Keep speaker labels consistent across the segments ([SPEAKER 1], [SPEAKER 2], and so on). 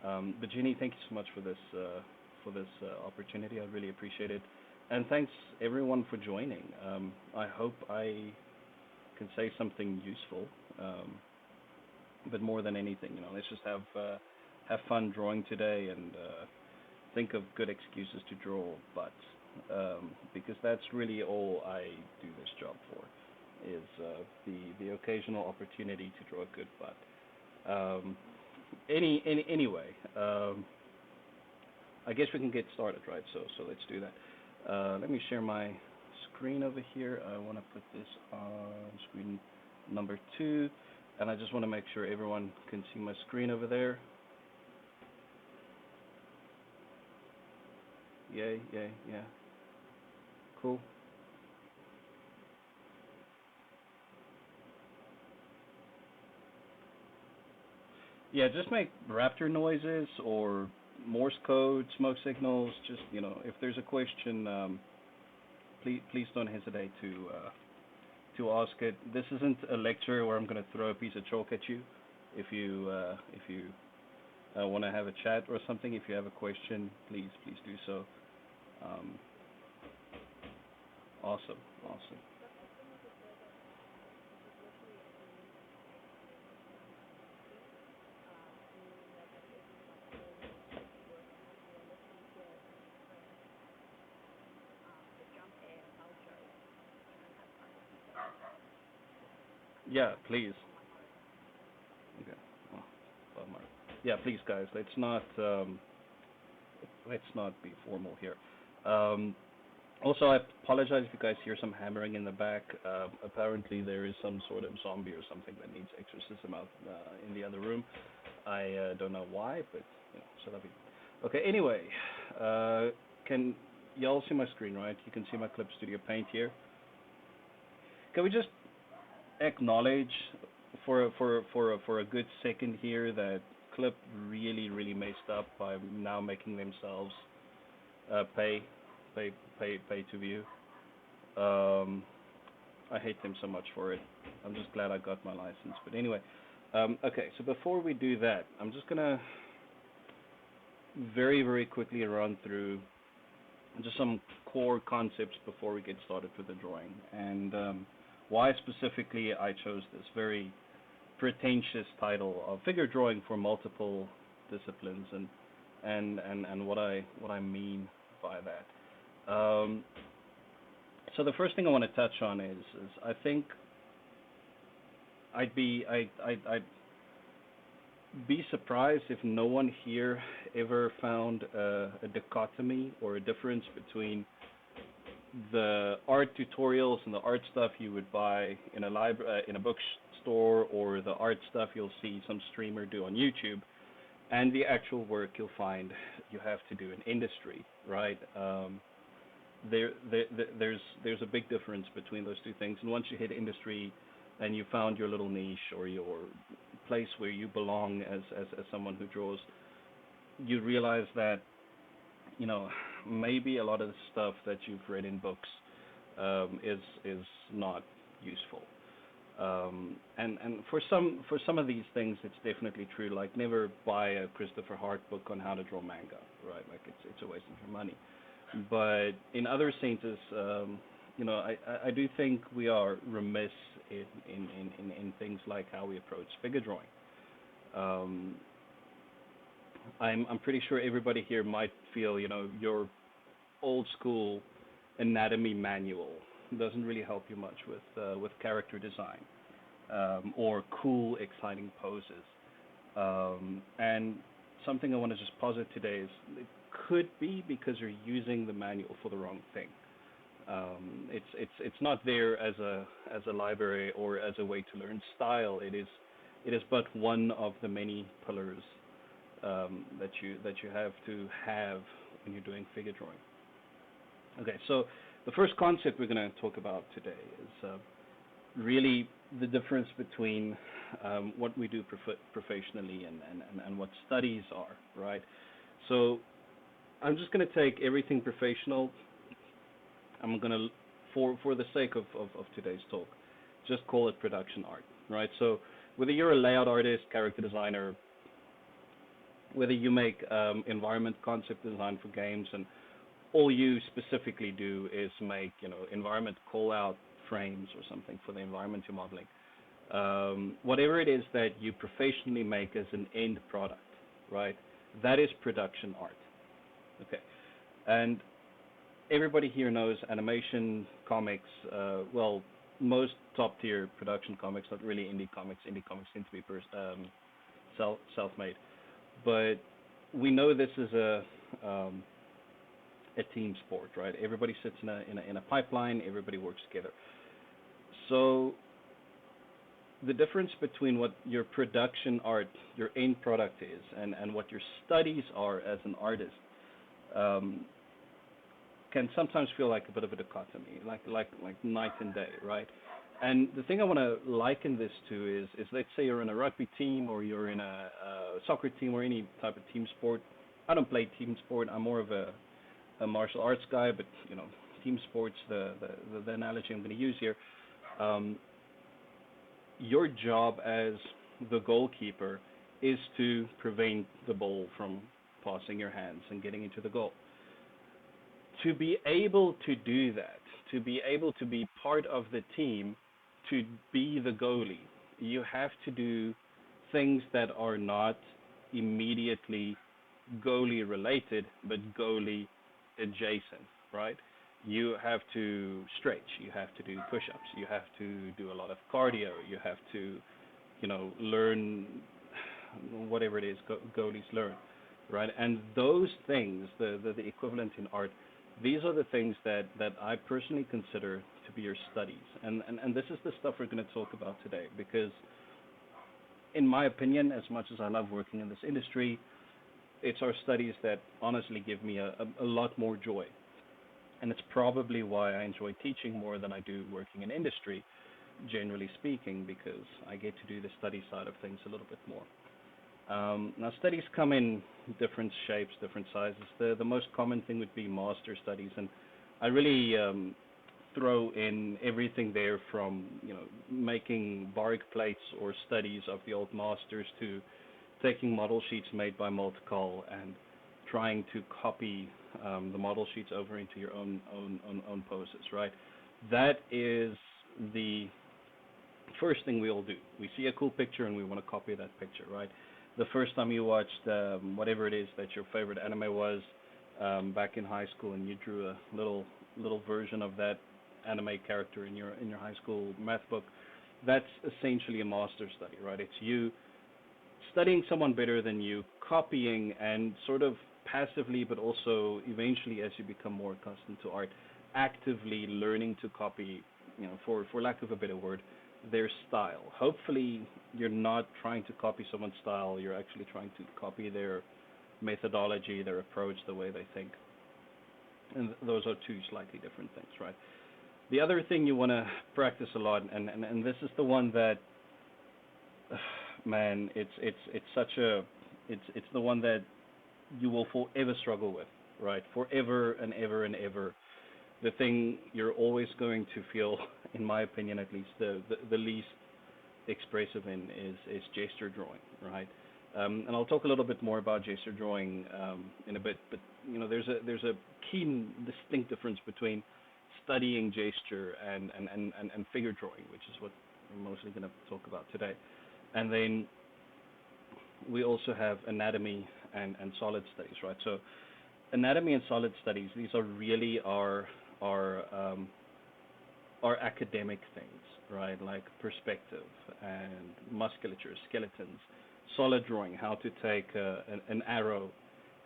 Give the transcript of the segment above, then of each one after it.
[SPEAKER 1] But Jeannie, thank you so much for this opportunity. I really appreciate it, and thanks everyone for joining. I hope I can say something useful. But more than anything, let's just have fun drawing today and think of good excuses to draw butts, because that's really all I do this job for, is the occasional opportunity to draw a good butt. Anyway, I guess we can get started, right? So let's do that. Let me share my screen over here. I want to put this on screen number 2, and I just want to make sure everyone can see my screen over there. Yay, yeah. Cool. Yeah, just make raptor noises or Morse code, smoke signals. Just if there's a question, please don't hesitate to ask it. This isn't a lecture where I'm going to throw a piece of chalk at you. If you want to have a chat or something, if you have a question, please do so. Um, awesome. Yeah, please. Okay. Oh, bummer. Yeah, please, guys. Let's not be formal here. Um, Also, I apologize if you guys hear some hammering in the back. Apparently, there is some sort of zombie or something that needs exorcism out in the other room. I don't know why, but so that be. Okay. Anyway, can y'all see my screen, right? You can see my Clip Studio Paint here. Can we just acknowledge for a good second here that Clip really messed up by now making themselves pay pay to view. Um, I hate them so much for it. I'm just glad I got my license. But anyway, okay. So before we do that, I'm just gonna very quickly run through just some core concepts before we get started with the drawing, and why specifically I chose this very pretentious title of figure drawing for multiple disciplines, and what I mean by that. So the first thing I want to touch on is I think I'd be surprised if no one here ever found a dichotomy or a difference between the art tutorials and the art stuff you would buy in a in a bookstore, or the art stuff you'll see some streamer do on YouTube, and the actual work you'll find you have to do in industry, right? There's a big difference between those two things, and once you hit industry and you found your little niche or your place where you belong as someone who draws, you realize that maybe a lot of the stuff that you've read in books is not useful. And for some of these things, it's definitely true. Like, never buy a Christopher Hart book on how to draw manga, right? Like, it's a waste of your money. But in other senses, I do think we are remiss in things like how we approach figure drawing. Um, I'm pretty sure everybody here might feel, your old school anatomy manual doesn't really help you much with character design, or cool, exciting poses. And something I want to just posit today is it could be because you're using the manual for the wrong thing. It's not there as a library or as a way to learn style. It is but one of the many pillars that you have to have when you're doing figure drawing. Okay, so the first concept we're going to talk about today is really the difference between what we do professionally and what studies are, right? So I'm just going to take everything professional. I'm going to, for the sake of today's talk, just call it production art, right? So whether you're a layout artist, character designer, whether you make environment concept design for games and all you specifically do is make, environment call out frames or something for the environment you're modeling. Whatever it is that you professionally make as an end product, right? That is production art. Okay. And everybody here knows animation, comics, well, most top tier production comics, not really indie comics. Indie comics tend to be self-made. But we know this is a team sport, right? Everybody sits in a pipeline, everybody works together. So the difference between what your production art, your end product is, and what your studies are as an artist, can sometimes feel like a bit of a dichotomy, like night and day, right? And the thing I want to liken this to is let's say you're in a rugby team or you're in a soccer team or any type of team sport. I don't play team sport. I'm more of a martial arts guy, but team sports, the analogy I'm going to use here. Your job as the goalkeeper is to prevent the ball from passing your hands and getting into the goal. To be able to do that, to be able to be part of the team, to be the goalie, you have to do things that are not immediately goalie related, but goalie adjacent, right? You have to stretch, you have to do push-ups, you have to do a lot of cardio, you have to, learn whatever it is goalies learn, right? And those things, the equivalent in art, these are the things that I personally consider to be your studies. And this is the stuff we're going to talk about today, because in my opinion, as much as I love working in this industry, it's our studies that honestly give me a lot more joy. And it's probably why I enjoy teaching more than I do working in industry, generally speaking, because I get to do the study side of things a little bit more. Now, studies come in different shapes, different sizes. The most common thing would be master studies, and I really throw in everything there from making bark plates or studies of the old masters to taking model sheets made by Multicol and trying to copy the model sheets over into your own poses, right? That is the first thing we all do. We see a cool picture and we want to copy that picture, right? The first time you watched whatever it is that your favorite anime was back in high school, and you drew a little version of that anime character in your high school math book, that's essentially a master study, right? It's you studying someone better than you, copying, and sort of passively, but also eventually as you become more accustomed to art, actively learning to copy, for lack of a better word, their style. Hopefully you're not trying to copy someone's style, you're actually trying to copy their methodology, their approach, the way they think. And those are two slightly different things, right? The other thing you want to practice a lot, and this is the one that, man, it's the one that you will forever struggle with, right? Forever and ever and ever. The thing you're always going to feel, in my opinion at least, the least expressive in is gesture drawing, right? And I'll talk a little bit more about gesture drawing in a bit, but there's a keen, distinct difference between studying gesture and figure drawing, which is what we're mostly going to talk about today. And then we also have anatomy and solid studies, right? So anatomy and solid studies, these are really our academic things, right? Like perspective and musculature, skeletons, solid drawing, how to take an arrow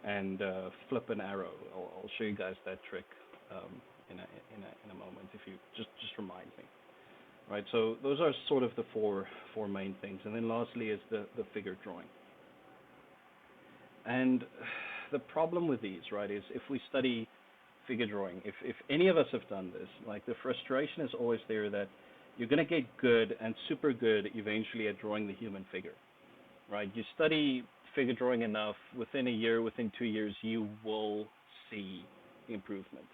[SPEAKER 1] and flip an arrow. I'll show you guys that trick in a moment if you just remind me. Right, so those are sort of the four main things, and then lastly is the figure drawing. And the problem with these, right, is if we study figure drawing, if any of us have done this, like the frustration is always there that you're going to get good and super good eventually at drawing the human figure, right? You study figure drawing enough, within a year, within 2 years, you will see improvement.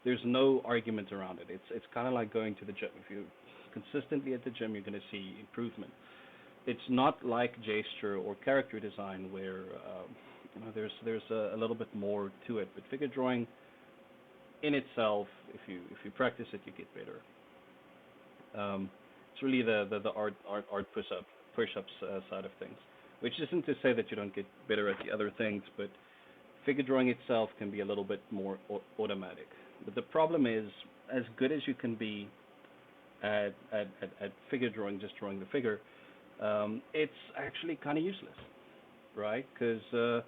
[SPEAKER 1] There's no argument around it. It's kind of like going to the gym. If you're consistently at the gym, you're going to see improvement. it's not like gesture or character design where there's a little bit more to it. But figure drawing in itself, if you practice it, you get better. It's really the art push-ups side of things, which isn't to say that you don't get better at the other things, but figure drawing itself can be a little bit more automatic. But the problem is, as good as you can be at figure drawing, just drawing the figure, it's actually kind of useless, right? Because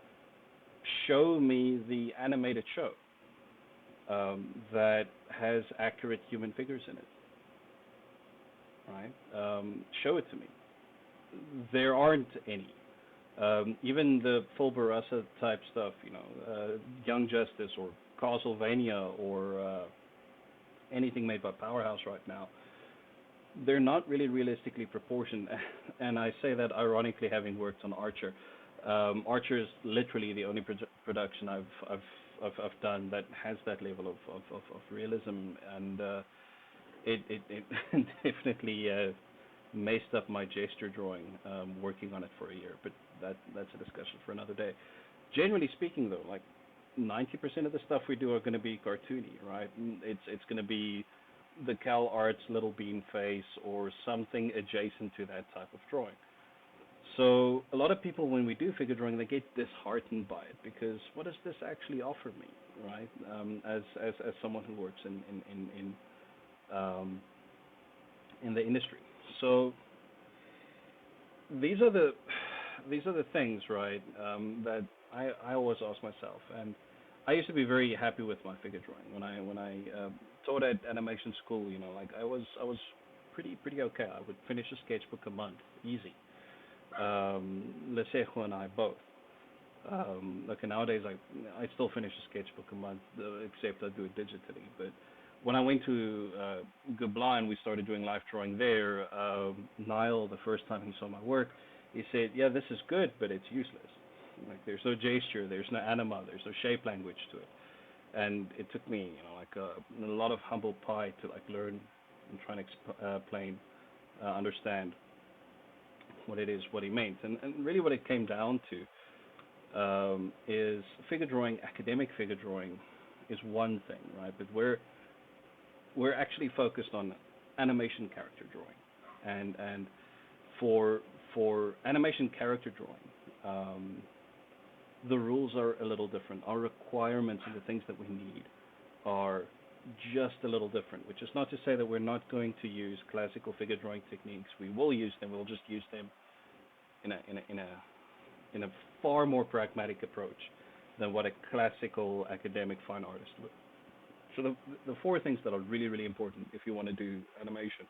[SPEAKER 1] show me the animated show that has accurate human figures in it, right? Show it to me. There aren't any. Even the full Barassa type stuff, Young Justice or Castlevania or anything made by Powerhouse right now, they're not really realistically proportioned. And I say that ironically, having worked on Archer. Archer is literally the only production I've done that has that level of realism, and it definitely messed up my gesture drawing working on it for a year. But that's a discussion for another day. Generally speaking, though, like 90% of the stuff we do are going to be cartoony, right? It's going to be the Cal Arts little bean face or something adjacent to that type of drawing. So a lot of people, when we do figure drawing, they get disheartened by it because what does this actually offer me, right? As someone who works in the industry. So these are the things, right? That I always ask myself, and I used to be very happy with my figure drawing when I taught at animation school. Like I was pretty okay. I would finish a sketchbook a month, easy. Lesejo and I both. Like nowadays, I still finish a sketchbook a month, except I do it digitally. But when I went to Gobelins, we started doing live drawing there. Niall, the first time he saw my work, he said, "Yeah, this is good, but it's useless. Like there's no gesture, there's no anima, there's no shape language to it." And it took me, a lot of humble pie to learn and try and explain, understand what it is, what he meant. And really what it came down to is figure drawing, academic figure drawing is one thing, right? But we're actually focused on animation character drawing. And for animation character drawing, the rules are a little different. Our requirements and the things that we need are just a little different, which is not to say that we're not going to use classical figure drawing techniques. We will use them. We'll just use them in a far more pragmatic approach than what a classical academic fine artist would. So the four things that are really, really important if you want to do animation,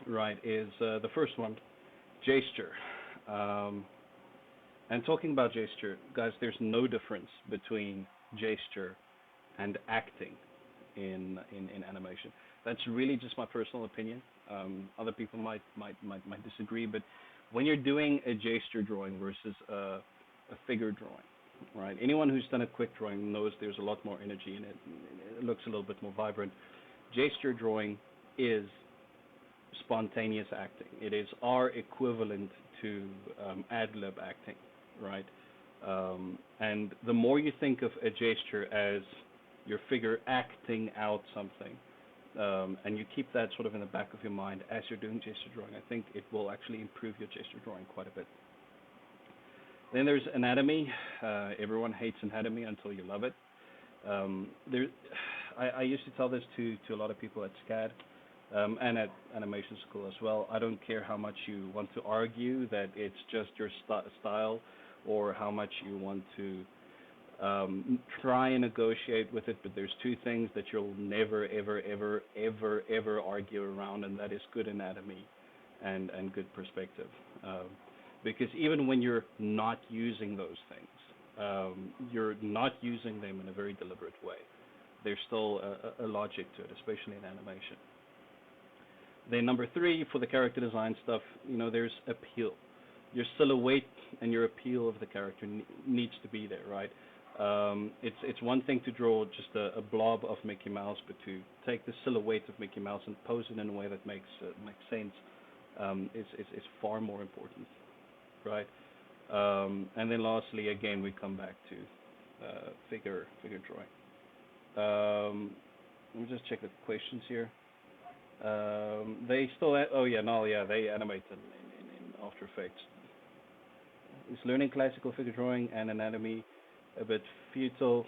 [SPEAKER 1] right, is the first one, gesture. And talking about gesture, guys, there's no difference between gesture and acting in animation. That's really just my personal opinion. Other people might disagree, but when you're doing a gesture drawing versus a figure drawing, right? Anyone who's done a quick drawing knows there's a lot more energy in it. It looks a little bit more vibrant. Gesture drawing is spontaneous acting. It is our equivalent to ad-lib acting, right? And the more you think of a gesture as your figure acting out something, and you keep that sort of in the back of your mind as you're doing gesture drawing, I think it will actually improve your gesture drawing quite a bit. Then there's anatomy. Everyone hates anatomy until you love it. I used to tell this to a lot of people at SCAD and at animation school as well. I don't care how much you want to argue that it's just your style, or how much you want to try and negotiate with it, but there's two things that you'll never, ever, ever, ever, ever argue around, and that is good anatomy and good perspective. Because even when you're not using those things, you're not using them in a very deliberate way. There's still a logic to it, especially in animation. Then number three, for the character design stuff, there's appeal. Your silhouette and your appeal of the character needs to be there, right? It's one thing to draw just a blob of Mickey Mouse, but to take the silhouette of Mickey Mouse and pose it in a way that makes sense is far more important, right? And then lastly, again, we come back to figure drawing. Let me just check the questions here. They still, oh yeah, no, yeah, they animate in After Effects. Is learning classical figure drawing and anatomy a bit futile?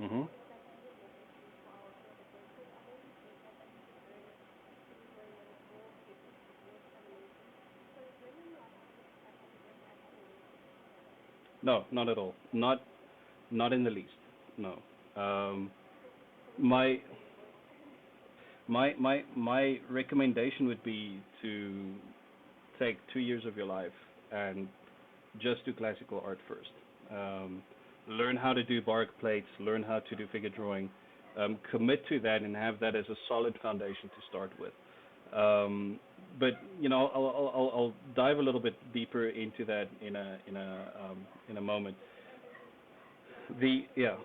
[SPEAKER 1] Mm-hmm. No, not at all. Not in the least. No. Um, my my recommendation would be to take 2 years of your life and just do classical art first. Learn how to do bark plates, learn how to do figure drawing, commit to that and have that as a solid foundation to start with. Um, but I'll dive a little bit deeper into that in a moment. The yeah,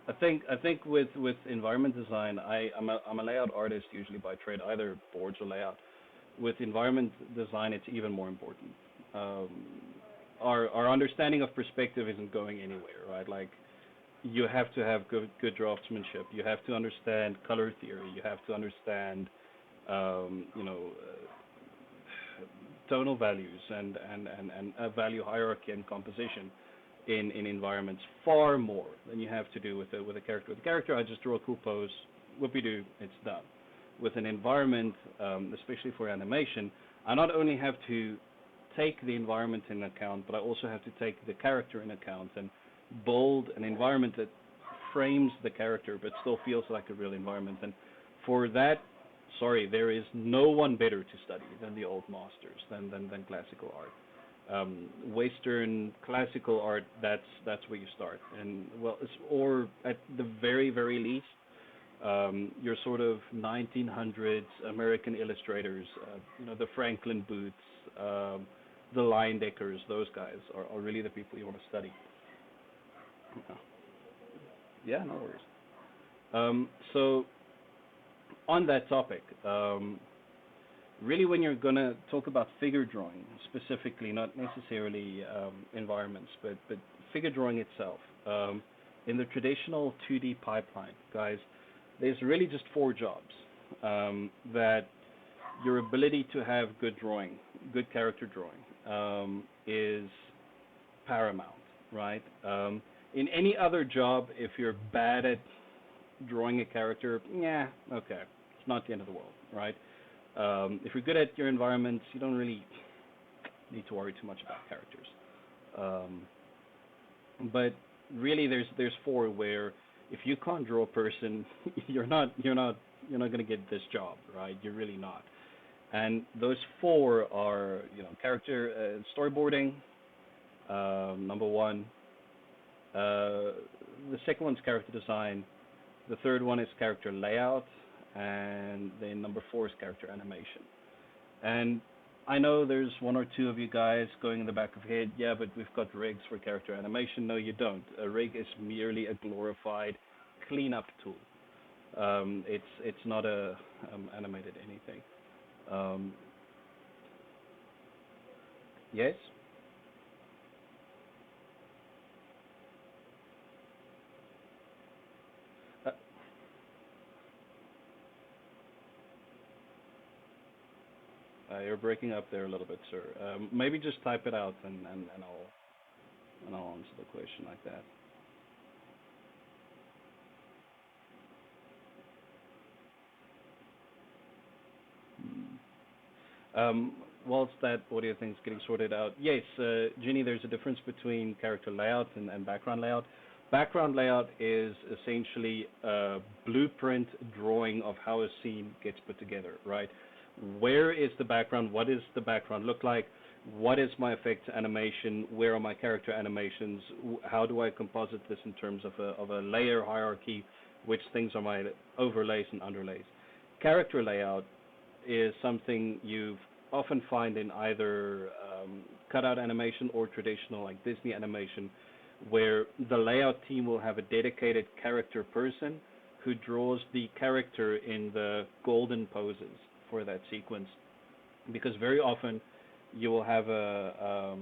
[SPEAKER 1] I think with environment design, I'm a layout artist usually by trade, either boards or layout. With environment design, it's even more important. Um, our understanding of perspective isn't going anywhere, right? Like you have to have good draftsmanship. You have to understand color theory. You have to understand, um, you know, tonal values and a value hierarchy and composition in environments far more than you have to do with a character. With a character, I just draw a cool pose, whoopie doo, it's done. With an environment, especially for animation, I not only have to take the environment in account, but I also have to take the character in account and build an environment that frames the character but still feels like a real environment. And for that, sorry, there is no one better to study than the old masters, than classical art. Western classical art, that's where you start. And well, or at the very least, your sort of 1900s American illustrators, the Franklin Booths, the Leyendeckers, those guys are really the people you want to study. Yeah, no worries. So on that topic, really when you're going to talk about figure drawing specifically, not necessarily environments, but figure drawing itself, in the traditional 2D pipeline, guys, there's really just four jobs that your ability to have good drawing, good character drawing, is paramount, right? In any other job, if you're bad at drawing a character, yeah, okay, it's not the end of the world, right? If you're good at your environments, you don't really need to worry too much about characters. Um, but really, there's four where if you can't draw a person, you're not going to get this job, right? You're really not. And those four are, character storyboarding, number one. The second one's character design. The third one is character layout, and then number four is character animation. And I know there's one or two of you guys going in the back of your head, yeah, but we've got rigs for character animation. No, you don't. A rig is merely a glorified cleanup tool. It's not a animated anything. Um, yes. Uh, you're breaking up there a little bit, sir. Maybe just type it out and I'll answer the question like that. Hmm. Whilst that audio thing's getting sorted out, yes, Ginny, there's a difference between character layout and background layout. Background layout is essentially a blueprint drawing of how a scene gets put together, right? where is the background, what does the background look like, what is my effects animation, where are my character animations, how do I composite this in terms of a layer hierarchy, which things are my overlays and underlays. Character layout is something you often find in either cutout animation or traditional like Disney animation, where the layout team will have a dedicated character person who draws the character in the golden poses for that sequence, because very often you will have a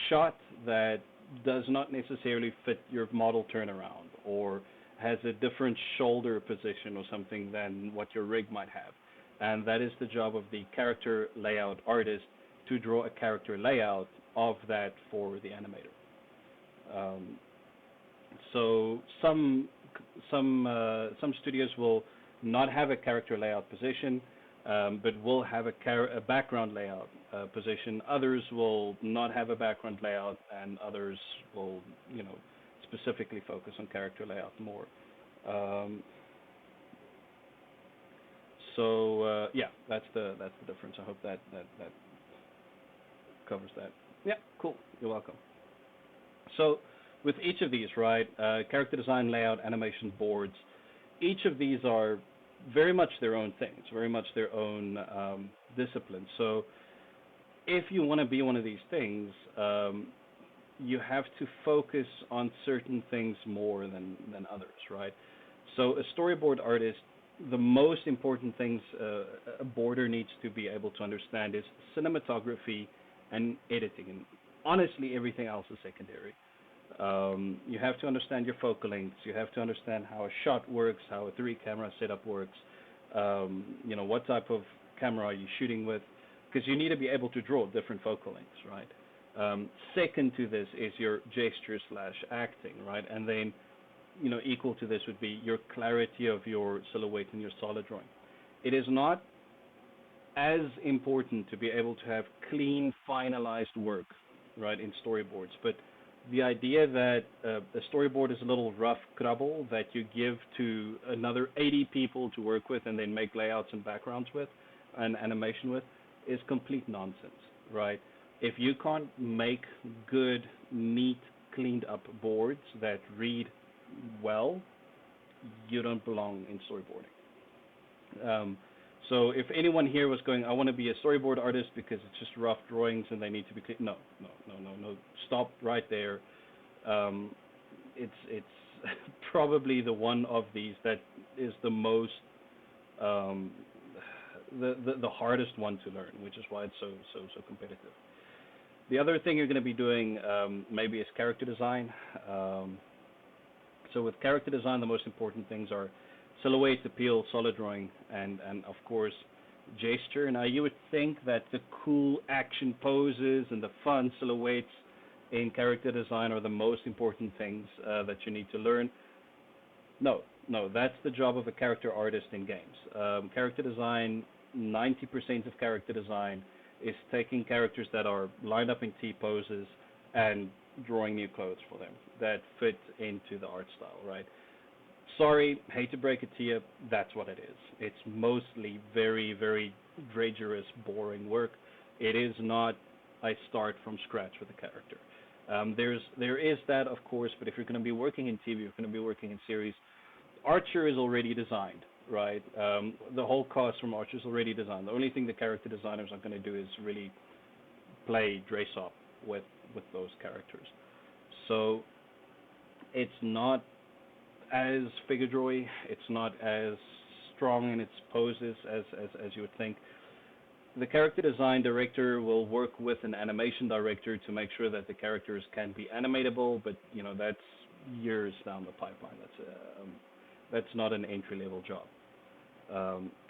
[SPEAKER 1] shot that does not necessarily fit your model turnaround, or has a different shoulder position or something than what your rig might have. And that is the job of the character layout artist, to draw a character layout of that for the animator. So some studios will not have a character layout position, but will have a background layout position. Others will not have a background layout, and others will, specifically focus on character layout more. Yeah, that's the difference. I hope that covers that. Yeah, cool. You're welcome. So with each of these, right, character design, layout, animation, boards, each of these are very much their own things, very much their own discipline. So if you want to be one of these things, you have to focus on certain things more than others, right? So a storyboard artist, the most important things a boarder needs to be able to understand is cinematography and editing. And honestly, everything else is secondary. You have to understand your focal lengths. You have to understand how a shot works, how a 3-camera setup works. What type of camera are you shooting with? Because you need to be able to draw different focal lengths, right? Second to this is your gesture/acting, right? And then, equal to this would be your clarity of your silhouette and your solid drawing. It is not as important to be able to have clean, finalized work, right, in storyboards, but the idea that a storyboard is a little rough crumble that you give to another 80 people to work with and then make layouts and backgrounds with and animation with is complete nonsense, right? If you can't make good, neat, cleaned up boards that read well, you don't belong in storyboarding. So if anyone here was going, I want to be a storyboard artist because it's just rough drawings and they need to be clean. No. Stop right there. It's probably the one of these that is the most, the hardest one to learn, which is why it's so competitive. The other thing you're going to be doing maybe is character design. So with character design, the most important things are silhouette, appeal, solid drawing, and of course, gesture. Now, you would think that the cool action poses and the fun silhouettes in character design are the most important things that you need to learn. No, that's the job of a character artist in games. Character design, 90% of character design is taking characters that are lined up in T-poses and drawing new clothes for them that fit into the art style, right? Sorry, hate to break it to you, that's what it is. It's mostly very, very drudgerous, boring work. It is not, I start from scratch with a character. There is that, of course, but if you're going to be working in TV, you're going to be working in series, Archer is already designed, right? The whole cast from Archer is already designed. The only thing the character designers are going to do is really dress up with those characters. So it's not as figure drawy, it's not as strong in its poses as you would think. The character design director will work with an animation director to make sure that the characters can be animatable, but that's years down the pipeline. That's not an entry-level job.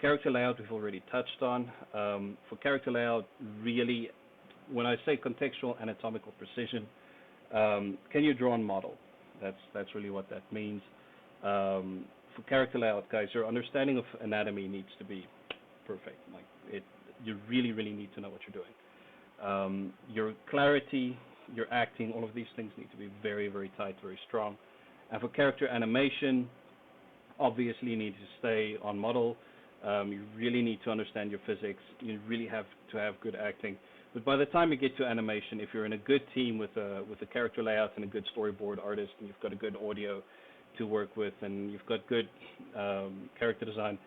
[SPEAKER 1] Character layout we've already touched on. For character layout, really, when I say contextual anatomical precision, can you draw and model? That's really what that means. For character layout, guys, your understanding of anatomy needs to be perfect. You really, really need to know what you're doing. Your clarity, your acting, all of these things need to be very, very tight, very strong. And for character animation, obviously you need to stay on model. You really need to understand your physics. You really have to have good acting. But by the time you get to animation, if you're in a good team with a character layout and a good storyboard artist, and you've got a good audio to work with, and you've got good character design,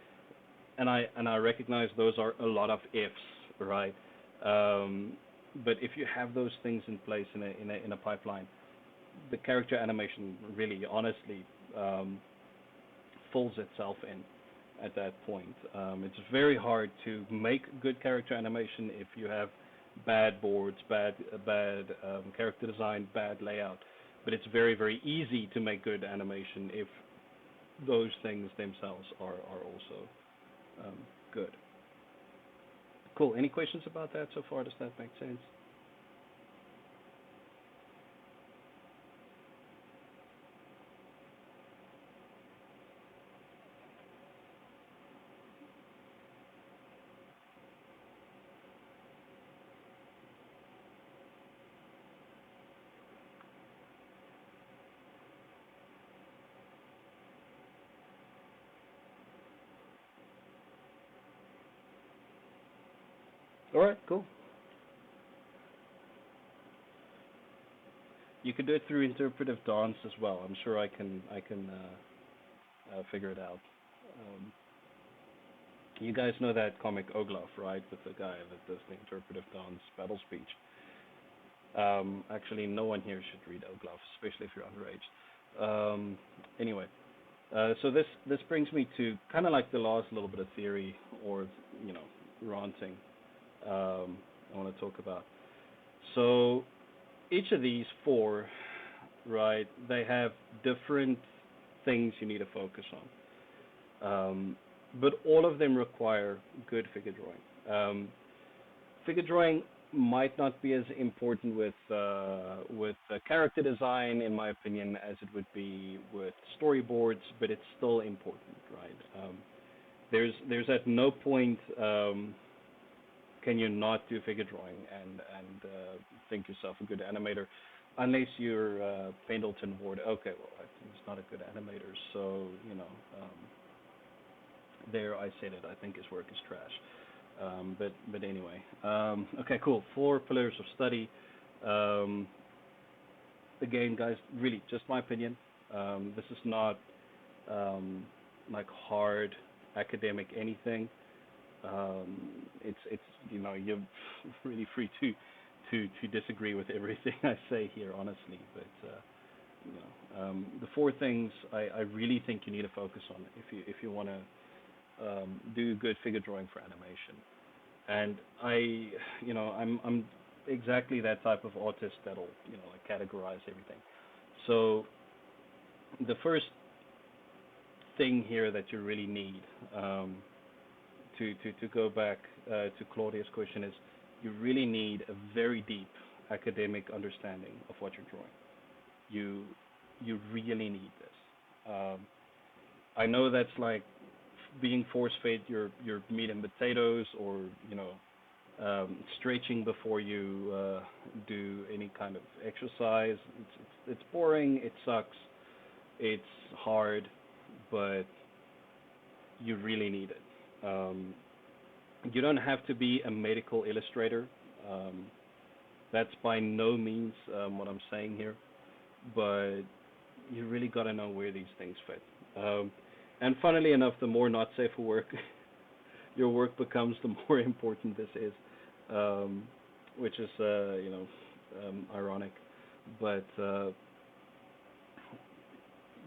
[SPEAKER 1] and I recognize those are a lot of ifs, right? Um, but if you have those things in place in a pipeline, the character animation really, honestly, um, folds itself in at that point. It's very hard to make good character animation if you have bad boards, bad character design, bad layout. But it's very very easy to make good animation if those things themselves are also um, good. Cool. Any questions about that so far? Does that make sense? All right. Cool. You could do it through interpretive dance as well. I'm sure I can figure it out. Um, you guys know that comic Oglaf, right? With the guy that does the interpretive dance battle speech. Actually, no one here should read Oglaf, especially if you're underage. Anyway, so this brings me to kind of like the last little bit of theory, or you know, ranting. I want to talk about. So each of these four, right? They have different things you need to focus on, but all of them require good figure drawing. Figure drawing might not be as important with character design, in my opinion, as it would be with storyboards, but it's still important, right? There's at no point can you not do figure drawing and think yourself a good animator, unless you're Pendleton Ward. Okay, well, he's not a good animator, so you know, there I said it. I think his work is trash. But anyway, okay, cool. Four pillars of study. Um, Again, guys, really, just my opinion. This is not like hard academic anything. It's you know, you're really free to disagree with everything I say here, honestly. But you know, the four things I really think you need to focus on if you want to do good figure drawing for animation. And you know, I'm exactly that type of artist that'll, you know, like categorize everything. So the first thing here that you really need, to go back to Claudia's question, is you really need a very deep academic understanding of what you're drawing. You you really need this. I know that's like being force fed your meat and potatoes, or you know, stretching before you do any kind of exercise. It's boring. It sucks. It's hard, but you really need it. You don't have to be a medical illustrator. Um, that's by no means what I'm saying here, but you really got to know where these things fit. And funnily enough, the more not safe for work your work becomes, the more important this is, um, which is you know, ironic. But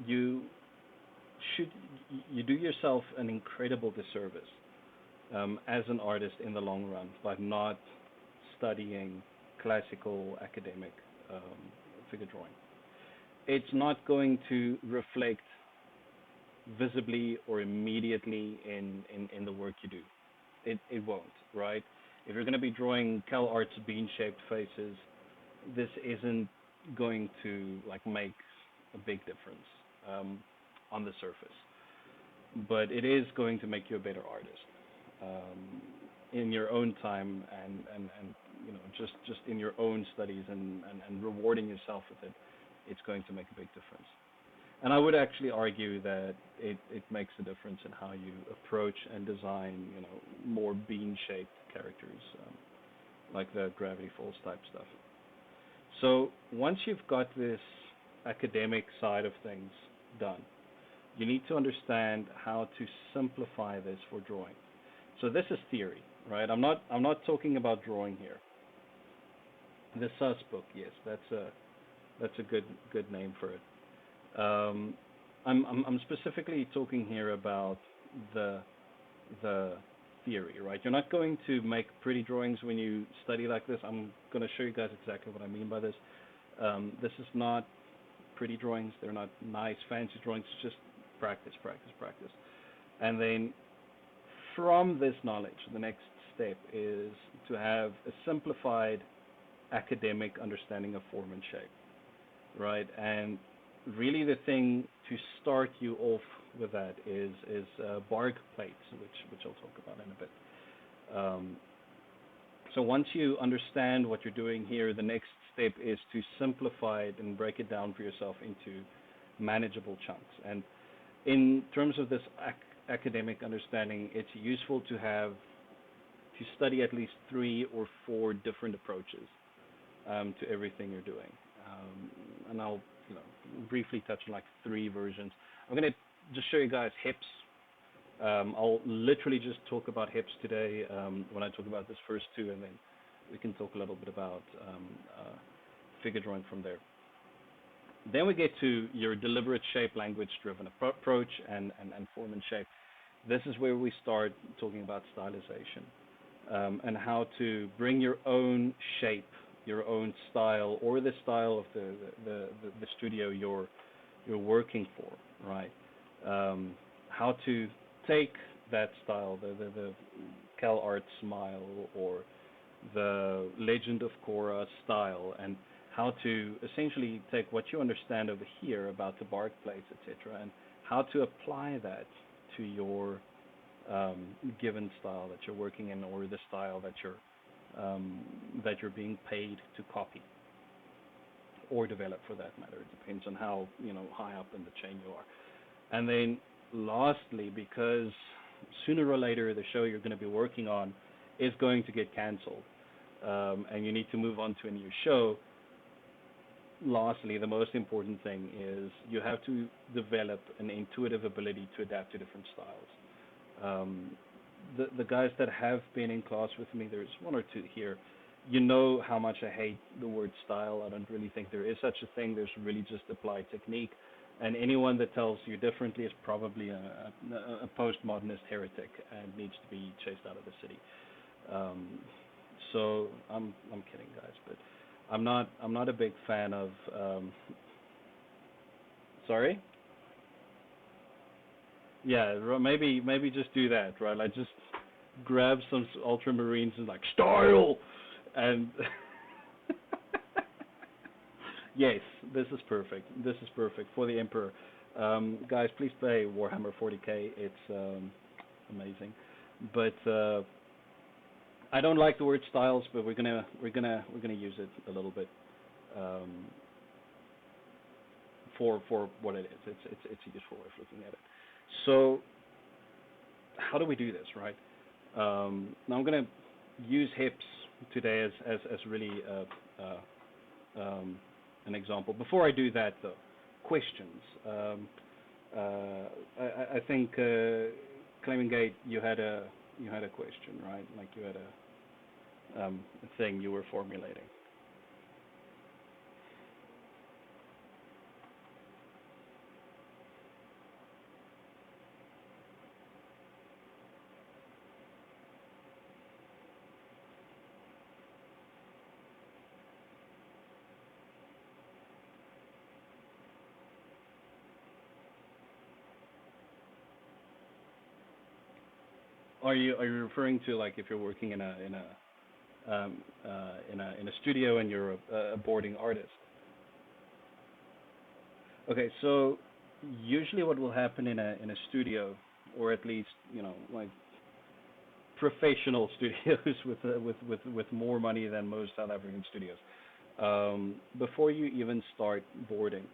[SPEAKER 1] you should you do yourself an incredible disservice as an artist in the long run by not studying classical academic um, figure drawing. It's not going to reflect visibly or immediately in the work you do. It won't, right? If you're going to be drawing Cal Arts bean-shaped faces, this isn't going to like make a big difference um, on the surface, but it is going to make you a better artist in your own time, and you know, just in your own studies, and rewarding yourself with it. It's going to make a big difference. And I would actually argue that it makes a difference in how you approach and design, more bean-shaped characters, like the Gravity Falls type stuff. So once you've got this academic side of things done, you need to understand how to simplify this for drawing. So this is theory, right? I'm not talking about drawing here. The Sus book, yes, that's a good name for it. I'm specifically talking here about the the theory, right? You're not going to make pretty drawings when you study like this. I'm going to show you guys exactly what I mean by this. This is not pretty drawings. They're not nice, fancy drawings. It's just practice, practice, practice. And then from this knowledge, the next step is to have a simplified academic understanding of form and shape, right? And really the thing to start you off with that is bark plates, which I'll talk about in a bit. So once you understand what you're doing here, the next step is to simplify it and break it down for yourself into manageable chunks. And in terms of this academic understanding, it's useful to study at least 3 or 4 different approaches to everything you're doing. And I'll briefly touch on like 3 versions. I'm going to just show you guys hips. I'll literally just talk about hips today when I talk about this first 2, and then we can talk a little bit about figure drawing from there. Then we get to your deliberate shape language driven approach and form and shape. This is where we start talking about stylization and how to bring your own shape, your own style, or the style of the studio you're working for, right? How to take that style, the Cal Art Smile or the Legend of Korra style, and how to essentially take what you understand over here about the bark plates, etc., and how to apply that to your given style that you're working in, or the style that you're being paid to copy or develop, for that matter. It depends on how high up in the chain you are. And then lastly, because sooner or later the show you're going to be working on is going to get canceled, and you need to move on to a new show. Lastly, the most important thing is you have to develop an intuitive ability to adapt to different styles. The guys that have been in class with me, there's 1 or 2 here, how much I hate the word style. I don't really think there is such a thing. There's really just applied technique. And anyone that tells you differently is probably a postmodernist heretic and needs to be chased out of the city. So I'm kidding, guys, but I'm not a big fan of. Sorry. Yeah, maybe just do that, right? Like just grab some ultramarines and like style, and yes, this is perfect. This is perfect for the Emperor. Guys, please play Warhammer 40k. It's amazing, but I don't like the word styles, but we're gonna use it a little bit for what it is. It's a useful way of looking at it. So how do we do this, right? Now I'm gonna use hips today as really an example. Before I do that, though, questions. I think Claiming Gate, you had a question, right? Like you had a thing you were formulating. Are you referring to like if you're working in a studio and you're a boarding artist? Okay, so usually what will happen in a studio, or at least like professional studios with more money than most South African studios, before you even start boarding,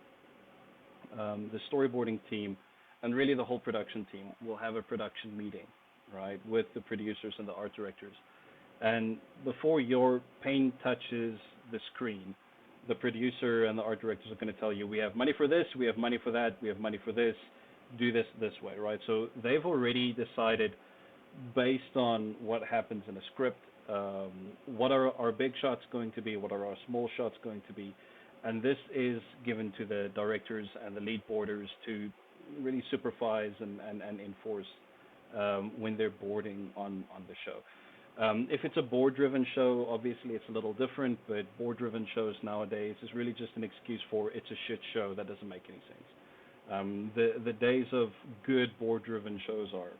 [SPEAKER 1] the storyboarding team, and really the whole production team will have a production meeting, right, with the producers and the art directors. And before your paint touches the screen, the producer and the art directors are going to tell you, we have money for this, we have money for that, we have money for this, do this way, right? So they've already decided, based on what happens in a script, what are our big shots going to be, what are our small shots going to be, and this is given to the directors and the lead boarders to really supervise and enforce when they're boarding on the show. If it's a board-driven show, obviously it's a little different, but board-driven shows nowadays is really just an excuse for it's a shit show that doesn't make any sense. The days of good board-driven shows are,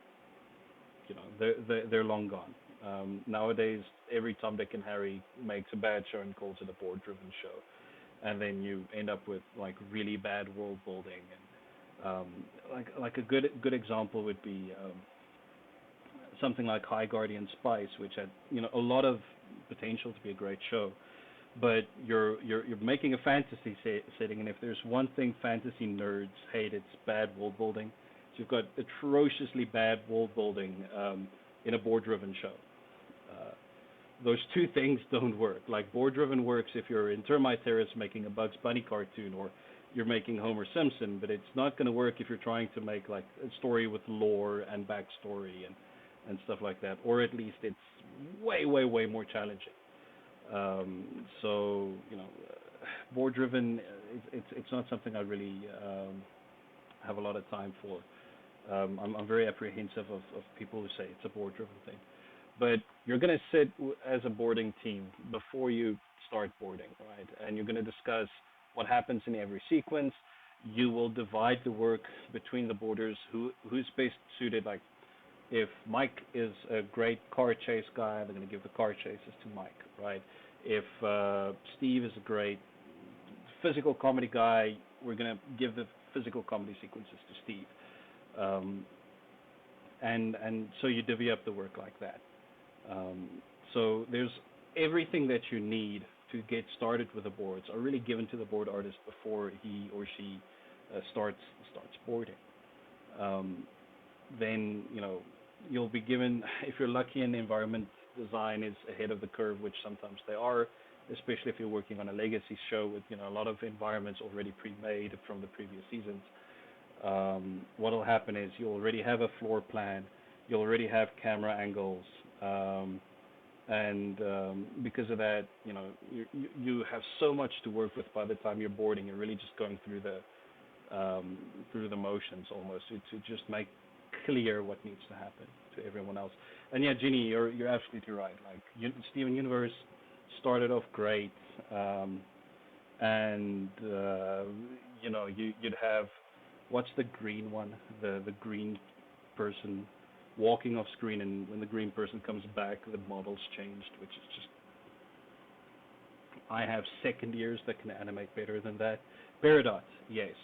[SPEAKER 1] they're long gone. Nowadays, every Tom, Dick, and Harry makes a bad show and calls it a board-driven show, and then you end up with like really bad world building. And like a good example would be something like High Guardian Spice, which had a lot of potential to be a great show, but you're making a fantasy setting, and if there's one thing fantasy nerds hate, it's bad world building. So you've got atrociously bad world building in a board-driven show. Those two things don't work. Like board-driven works if you're in Termite Terrace making a Bugs Bunny cartoon, or you're making Homer Simpson, but it's not going to work if you're trying to make like a story with lore and backstory and stuff like that, or at least it's way more challenging. So board-driven, it's not something I really have a lot of time for. I'm very apprehensive of people who say it's a board-driven thing. But you're going to sit as a boarding team before you start boarding, right? And you're going to discuss what happens in every sequence. You will divide the work between the boarders, who's best suited. Like, if Mike is a great car chase guy, they're going to give the car chases to Mike, right? If Steve is a great physical comedy guy, we're going to give the physical comedy sequences to Steve. And so you divvy up the work like that. So there's everything that you need to get started with the boards are really given to the board artist before he or she starts boarding. Then you'll be given, if you're lucky and environment design is ahead of the curve, which sometimes they are, especially if you're working on a legacy show with a lot of environments already pre-made from the previous seasons. What will happen is you already have a floor plan, you already have camera angles, and because of that, you have so much to work with by the time you're boarding. You're really just going through the motions almost to just make clear what needs to happen to everyone else. And yeah, Ginny, you're absolutely right. Like Steven Universe started off great, and you'd have, what's the green one? The green person walking off screen, and when the green person comes back, the model's changed, which is just, I have second years that can animate better than that. Peridot, yes.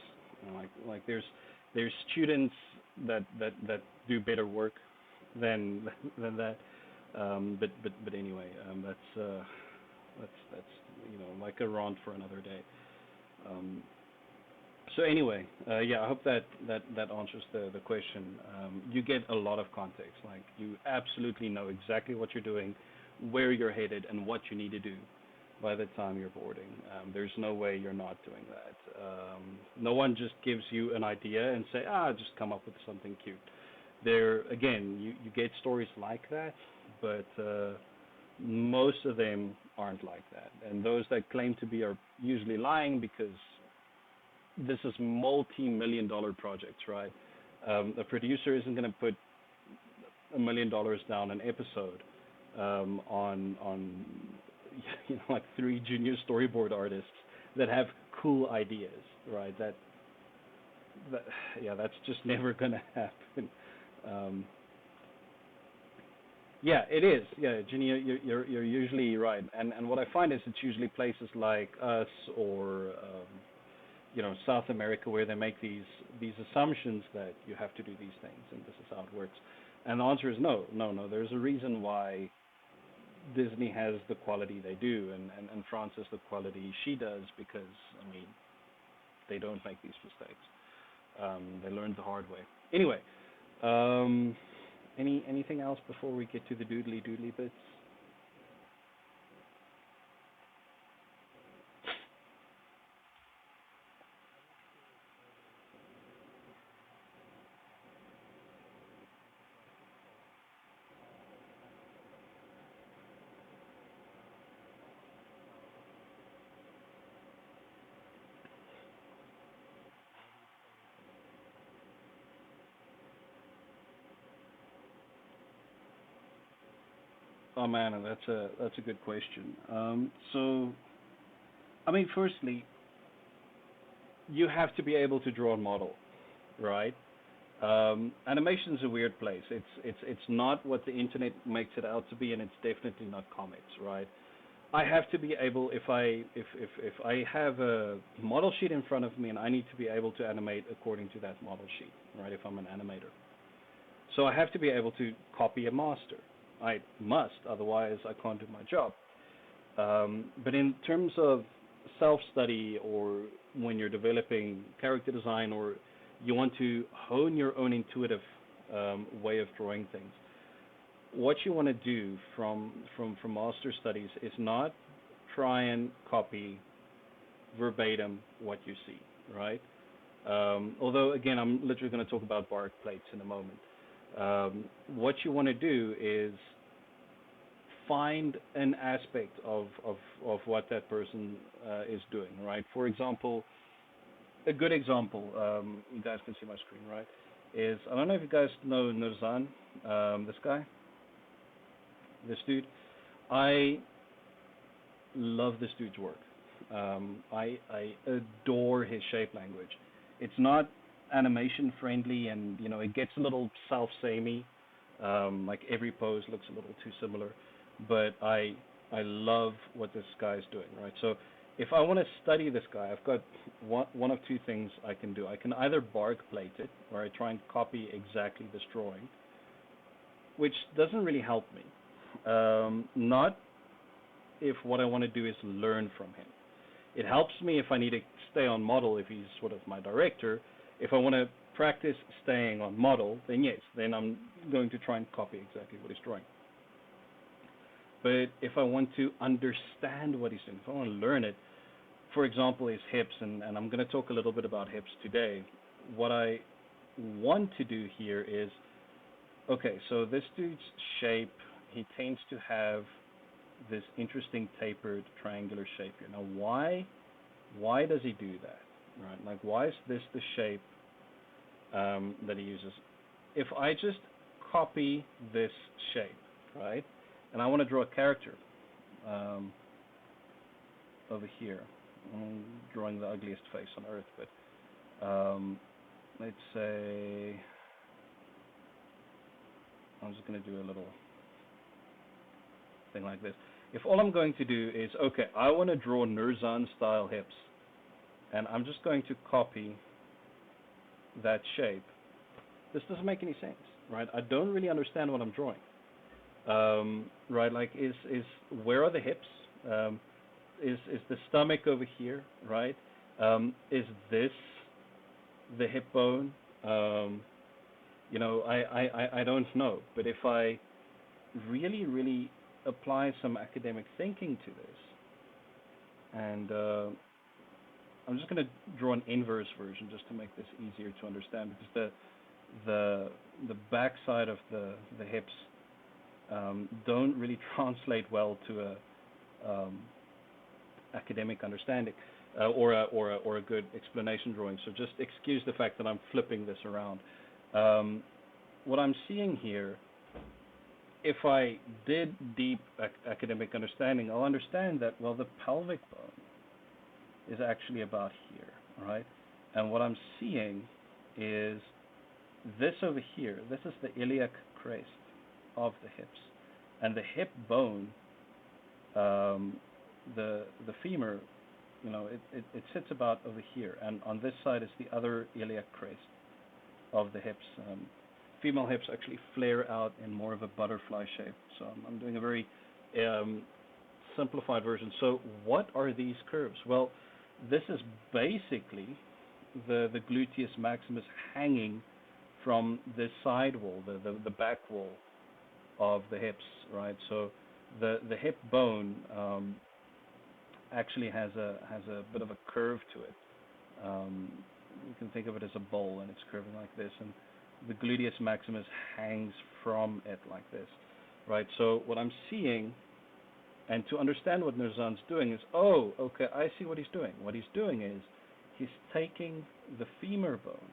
[SPEAKER 1] Like there's students that do better work than that. But anyway, that's like a rant for another day. So anyway, yeah, I hope that answers the question. You get a lot of context. Like, you absolutely know exactly what you're doing, where you're headed, and what you need to do by the time you're boarding. There's no way you're not doing that. No one just gives you an idea and say, just come up with something cute. There, again, you get stories like that, but most of them aren't like that. And those that claim to be are usually lying, because this is multi-million-dollar projects, right? A producer isn't going to put $1 million down an episode on like 3 junior storyboard artists that have cool ideas, right? That's just never going to happen. Yeah, it is. Yeah, Ginny, you're usually right. And what I find is it's usually places like us or South America, where they make these assumptions that you have to do these things and this is how it works. And the answer is no. There's a reason why Disney has the quality they do, and France has the quality she does, because they don't make these mistakes. They learned the hard way. Anyway, um, anything else before we get to the doodly bits? Oh man, that's a good question. So I mean, firstly, you have to be able to draw a model, right? Animation is a weird place. It's not what the internet makes it out to be, and it's definitely not comics, right? I have to be able, if I have a model sheet in front of me, and I need to be able to animate according to that model sheet, right? If I'm an animator, so I have to be able to copy a master. I must, otherwise I can't do my job. But in terms of self-study, or when you're developing character design, or you want to hone your own intuitive way of drawing things, what you want to do from master studies is not try and copy verbatim what you see, right? Although again, I'm literally going to talk about bark plates in a moment. What you want to do is find an aspect of what that person is doing, right? For example, a good example, you guys can see my screen, right? Is, I don't know if you guys know Nurzan, this guy, this dude. I love this dude's work. I adore his shape language. It's not animation friendly, and it gets a little self-samey. Like every pose looks a little too similar, but I love what this guy's doing, right? So if I want to study this guy, I've got one of two things I can do. I can either bark plate it, or I try and copy exactly this drawing, which doesn't really help me. Not if what I want to do is learn from him. It helps me if I need to stay on model, if he's sort of my director. If I want to practice staying on model, then yes, then I'm going to try and copy exactly what he's drawing. But if I want to understand what he's doing, if I want to learn it, for example, his hips, and I'm going to talk a little bit about hips today. What I want to do here is, okay, so this dude's shape, he tends to have this interesting tapered triangular shape here. Now, why does he do that? Right? Like, why is this the shape that he uses? If I just copy this shape, right, and I want to draw a character over here. I'm drawing the ugliest face on earth, but let's say I'm just going to do a little thing like this. If all I'm going to do is, okay, I want to draw Nurzan style hips, and I'm just going to copy that shape, this doesn't make any sense, right? I don't really understand what I'm drawing. Right, like is where are the hips? Is the stomach over here, right? Is this the hip bone? I don't know. But if I really apply some academic thinking to this, and I'm just going to draw an inverse version just to make this easier to understand, because the backside of the hips don't really translate well to a academic understanding or a good explanation drawing. So just excuse the fact that I'm flipping this around. What I'm seeing here, if I did deep academic understanding, I'll understand that, well, the pelvic bone is actually about here, right? And what I'm seeing is this over here. This is the iliac crest of the hips, and the hip bone, the femur, it sits about over here, and on this side is the other iliac crest of the hips. Female hips actually flare out in more of a butterfly shape. So I'm doing a very simplified version. So what are these curves? Well, this is basically the gluteus maximus hanging from the side wall, the back wall of the hips, right? So the hip bone actually has a bit of a curve to it. You can think of it as a bowl, and it's curving like this, and the gluteus maximus hangs from it like this, right? So what I'm seeing, and to understand what Nurzan's doing is, oh, okay, I see what he's doing. What he's doing is he's taking the femur bone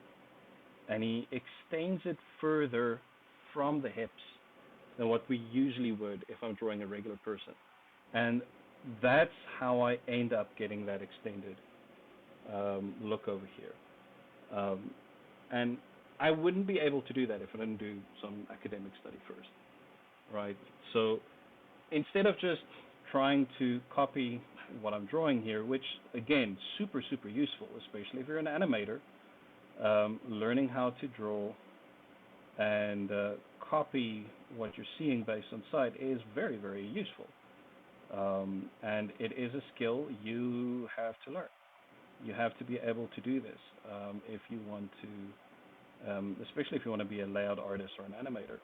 [SPEAKER 1] and he extends it further from the hips than what we usually would if I'm drawing a regular person. And that's how I end up getting that extended look over here. And I wouldn't be able to do that if I didn't do some academic study first, right? So instead of just trying to copy what I'm drawing here, which again, super useful, especially if you're an animator, learning how to draw and copy what you're seeing based on sight is very useful. And it is a skill you have to learn. You have to be able to do this if you want to, especially if you want to be a layout artist or an animator.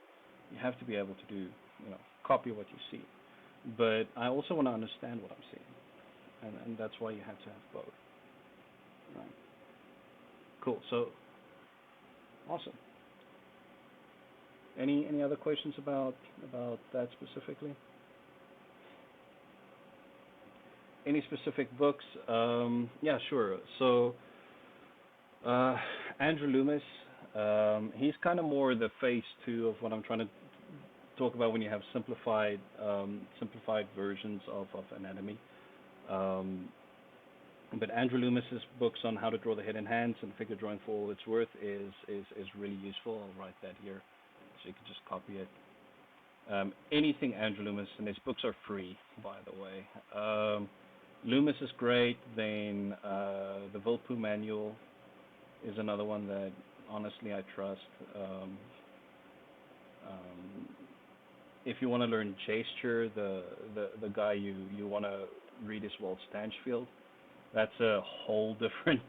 [SPEAKER 1] You have to be able to do, copy what you see. But I also want to understand what I'm seeing, and that's why you have to have both. Right. Cool. So, awesome. Any other questions about that specifically? Any specific books? Yeah, sure. So, Andrew Loomis, he's kind of more the phase two of what I'm trying to talk about when you have simplified versions of anatomy. But Andrew Loomis's books on how to draw the head and hands and figure drawing for all it's worth is really useful. I'll write that here, so you can just copy it. Anything Andrew Loomis, and his books are free, by the way. Loomis is great. Then the Volpu Manual is another one that honestly I trust. If you want to learn gesture, the guy you want to read is Walt Stanchfield. That's a whole different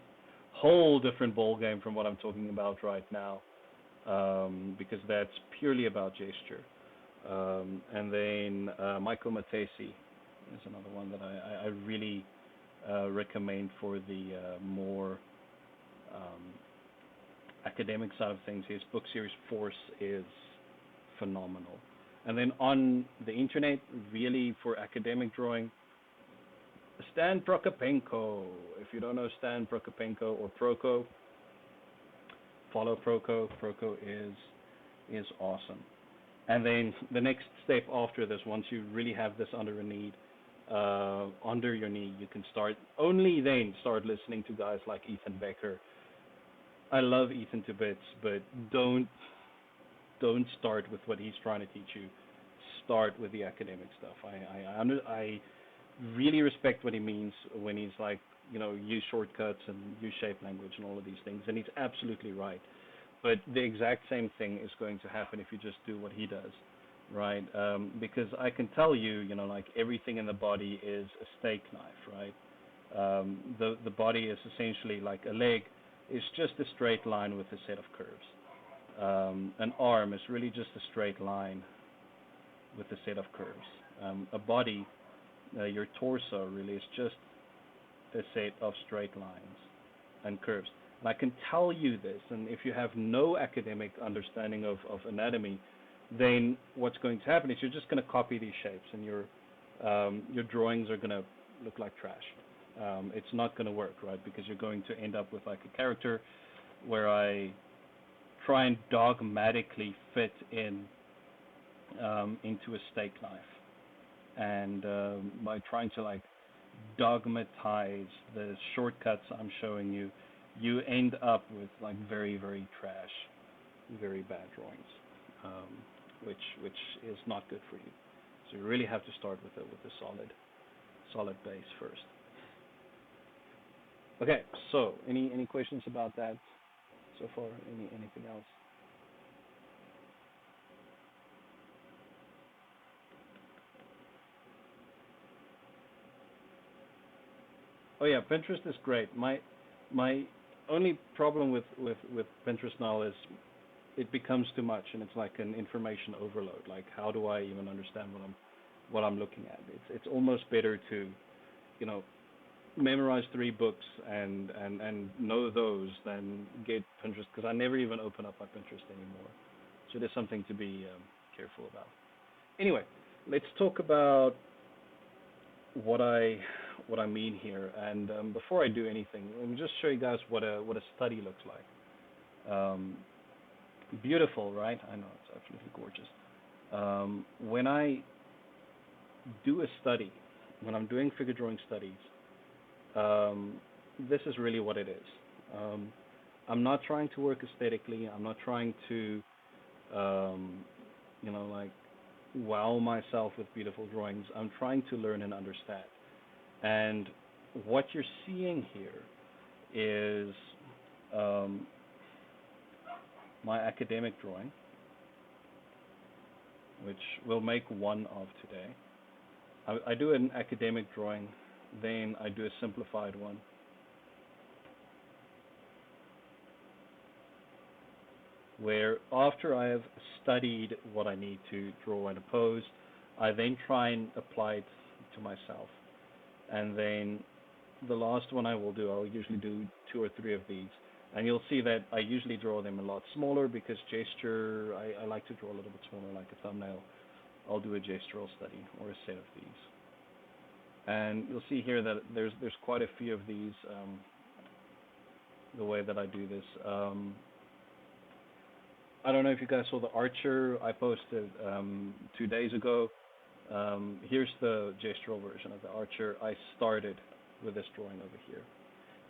[SPEAKER 1] ball game from what I'm talking about right now, because that's purely about gesture. And then Michael Matesi is another one that I really recommend for the more academic side of things. His book series Force is phenomenal. And then on the internet, really for academic drawing, Stan Prokopenko. If you don't know Stan Prokopenko or Proko, follow Proko. Proko is awesome. And then the next step after this, once you really have this under your knee, you can only then start listening to guys like Ethan Becker. I love Ethan to bits, but don't start with what he's trying to teach you. Start with the academic stuff. I really respect what he means when he's like, use shortcuts and use shape language and all of these things, and he's absolutely right. But the exact same thing is going to happen if you just do what he does, right? Because I can tell you, like everything in the body is a steak knife, right? The body is essentially like a leg is just a straight line with a set of curves. An arm is really just a straight line with a set of curves. A body, your torso really is just a set of straight lines and curves. And I can tell you this, and if you have no academic understanding of anatomy, then what's going to happen is you're just going to copy these shapes, and your drawings are going to look like trash. It's not going to work, right? Because you're going to end up with like a character where I try and dogmatically fit in into a steak knife, and by trying to like dogmatize the shortcuts I'm showing you, you end up with like very trash, very bad drawings, which is not good for you. So you really have to start with a solid base first. Okay, so any questions about that so far? Anything else? Oh yeah, Pinterest is great. My only problem with Pinterest now is it becomes too much, and it's like an information overload. Like, how do I even understand what I'm looking at? It's almost better to, you know, memorize 3 books and know those than get Pinterest, because I never even open up my Pinterest anymore. So there's something to be careful about. Anyway, let's talk about what I mean here. And before I do anything, let me just show you guys what a study looks like. Beautiful, right? I know, it's absolutely gorgeous. When I do a study, when I'm doing figure drawing studies, this is really what it is. I'm not trying to work aesthetically. I'm not trying to, like wow myself with beautiful drawings. I'm trying to learn and understand. And what you're seeing here is my academic drawing, which we'll make one of today. I do an academic drawing, then I do a simplified one. Where after I have studied what I need to draw and pose, I then try and apply it to myself. And then the last one I'll usually do 2 or 3 of these. And you'll see that I usually draw them a lot smaller because gesture, I like to draw a little bit smaller, like a thumbnail. I'll do a gestural study or a set of these. And you'll see here that there's quite a few of these, the way that I do this. I don't know if you guys saw the Archer I posted 2 days ago. Here's the gestural version of the Archer. I started with this drawing over here.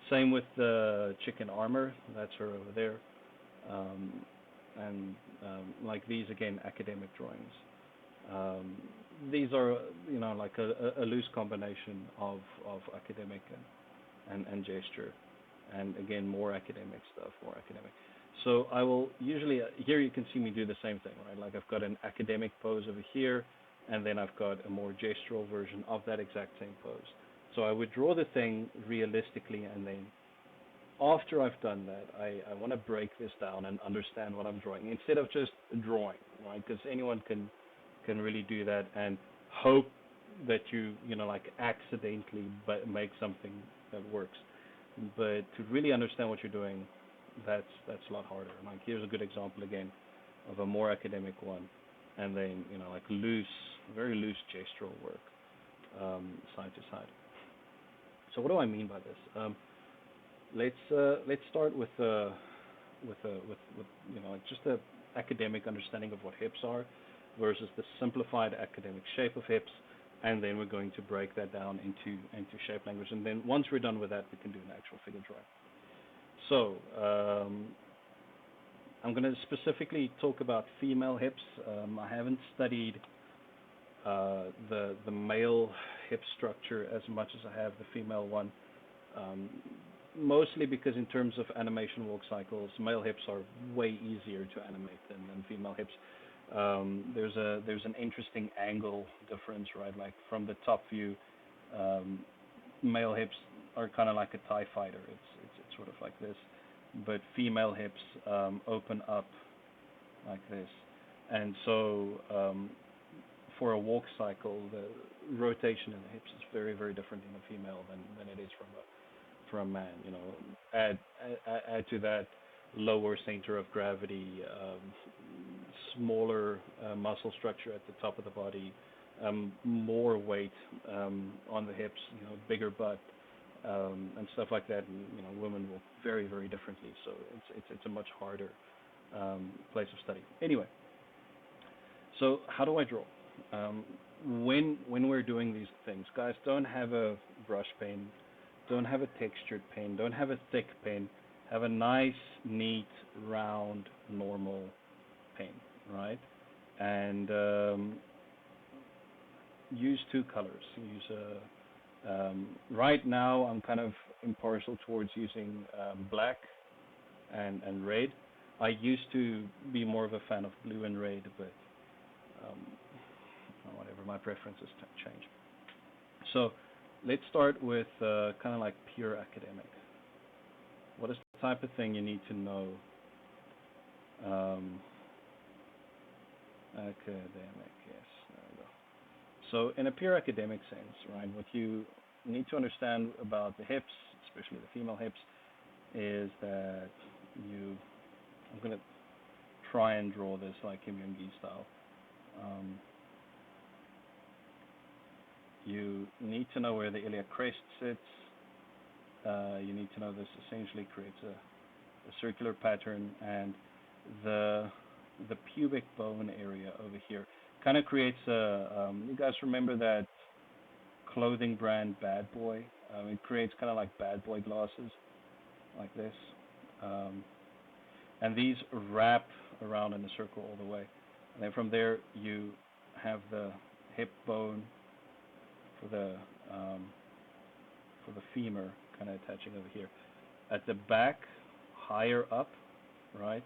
[SPEAKER 1] Same with the chicken armor. That's her over there. And like these, again, academic drawings. These are, like a loose combination of academic and gesture. And again, more academic stuff, more academic. So I will usually, here you can see me do the same thing, right? Like I've got an academic pose over here, and then I've got a more gestural version of that exact same pose. So I would draw the thing realistically, and then after I've done that, I want to break this down and understand what I'm drawing instead of just drawing, right? Because anyone can really do that and hope that you like accidentally make something that works. But to really understand what you're doing, that's a lot harder. Like here's a good example again of a more academic one, and then like very loose gestural work, side to side. So what do I mean by this? Let's start with like just a academic understanding of what hips are versus the simplified academic shape of hips, and then we're going to break that down into shape language, and then once we're done with that, we can do an actual figure drawing. So I'm going to specifically talk about female hips. I haven't studied the male hip structure as much as I have the female one, mostly because in terms of animation walk cycles, male hips are way easier to animate than female hips. There's an interesting angle difference, right? Like from the top view, male hips are kind of like a TIE fighter. It's sort of like this, but female hips open up like this, and so for a walk cycle, the rotation in the hips is very, very different in a female than it is from a man. Add to that lower center of gravity, smaller muscle structure at the top of the body, more weight on the hips, bigger butt, and stuff like that. And, women will very, very differently. So it's a much harder place of study. Anyway, so how do I draw? When we're doing these things, guys, don't have a brush pen, don't have a textured pen, don't have a thick pen. Have a nice, neat, round, normal pen, right? And use 2 colors. Right now, I'm kind of impartial towards using black and red. I used to be more of a fan of blue and red, but whatever, my preferences change. So let's start with kind of like pure academic. What does that type of thing you need to know. Um, Academic, yes, there we go. So in a pure academic sense, right, what you need to understand about the hips, especially the female hips, is that you, I'm going to try and draw this like Kim Young-gi style. Um, you need to know where the iliac crest sits. You need to know this essentially creates a circular pattern, and the the pubic bone area over here kind of creates a. You guys remember that clothing brand Bad Boy? It creates kind of like Bad Boy glasses, like this, um, and these wrap around in a circle all the way. And then from there you have the hip bone for the um, for the femur kind of attaching over here. At the back, higher up, right,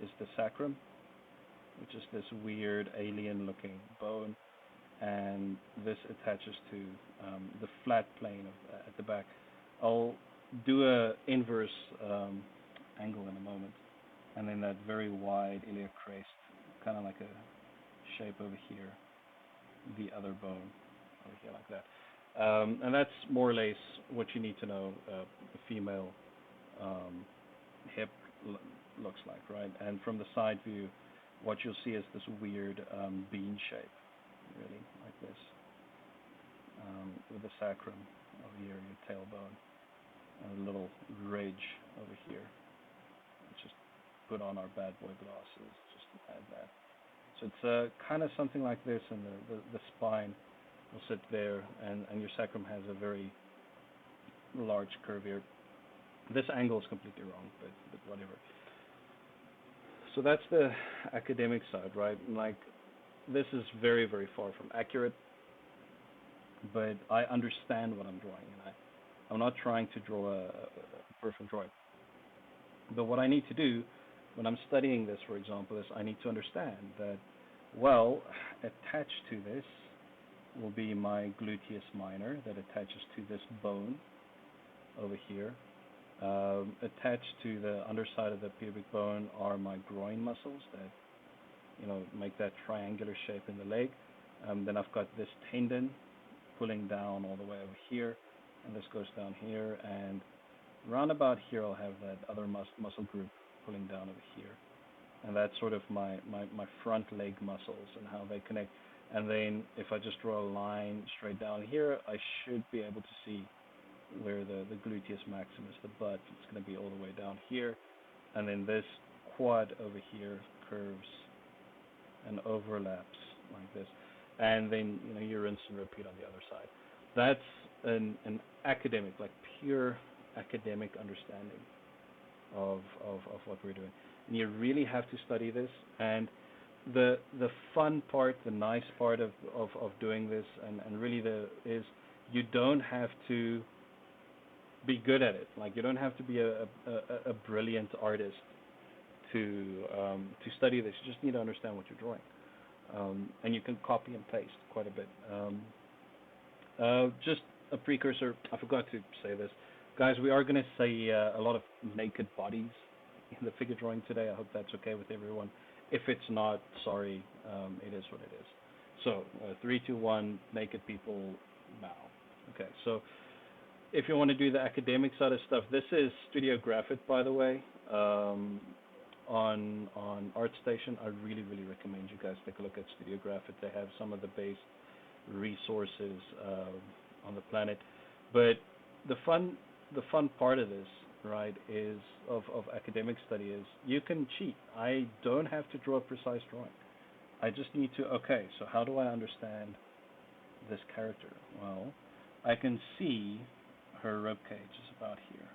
[SPEAKER 1] is the sacrum, which is this weird alien-looking bone, and this attaches to the flat plane of, at the back. I'll do a inverse angle in a moment, and then that very wide iliac crest, kind of like a shape over here, the other bone over here like that. And that's more or less what you need to know the female um, hip looks like, right? And from the side view, what you'll see is this weird bean shape, really, like this, with the sacrum over here, your tailbone, and a little ridge over here. Let's just put on our bad boy glasses, just to add that. So it's kind of something like this, and the spine will sit there, and your sacrum has a very large curve here. This angle is completely wrong, but whatever. So that's the academic side, right? Like, this is very, very far from accurate, but I understand what I'm drawing, and I'm not trying to draw a perfect drawing. But what I need to do when I'm studying this, for example, is I need to understand that, well, attached to this will be my gluteus minor that attaches to this bone over here. Attached to the underside of the pubic bone are my groin muscles that, make that triangular shape in the leg. Then I've got this tendon pulling down all the way over here, and this goes down here, and round about here I'll have that other muscle group pulling down over here. And that's sort of my front leg muscles and how they connect. And then if I just draw a line straight down here, I should be able to see where the gluteus maximus, the butt, it's going to be all the way down here. And then this quad over here curves and overlaps like this. And then, you rinse and repeat on the other side. That's an academic, like pure academic understanding of what we're doing. And you really have to study this. And the fun part, the nice part of doing this, and really is you don't have to be good at it. Like, you don't have to be a brilliant artist to study this. You just need to understand what you're drawing, and you can copy and paste quite a bit. Just a precursor. I forgot to say this, guys. We are going to see a lot of naked bodies in the figure drawing today. I hope that's okay with everyone. If it's not, sorry, it is what it is. So, 3, 2, 1, naked people now. Okay, so if you want to do the academic side of stuff, this is Studio Graphit, by the way, on ArtStation. I really, really recommend you guys take a look at Studio Graphit. They have some of the best resources on the planet. But the fun part of this, right, is of academic study is you can cheat. I don't have to draw a precise drawing. I just need to, okay, so how do I understand this character? Well, I can see her rib cage is about here,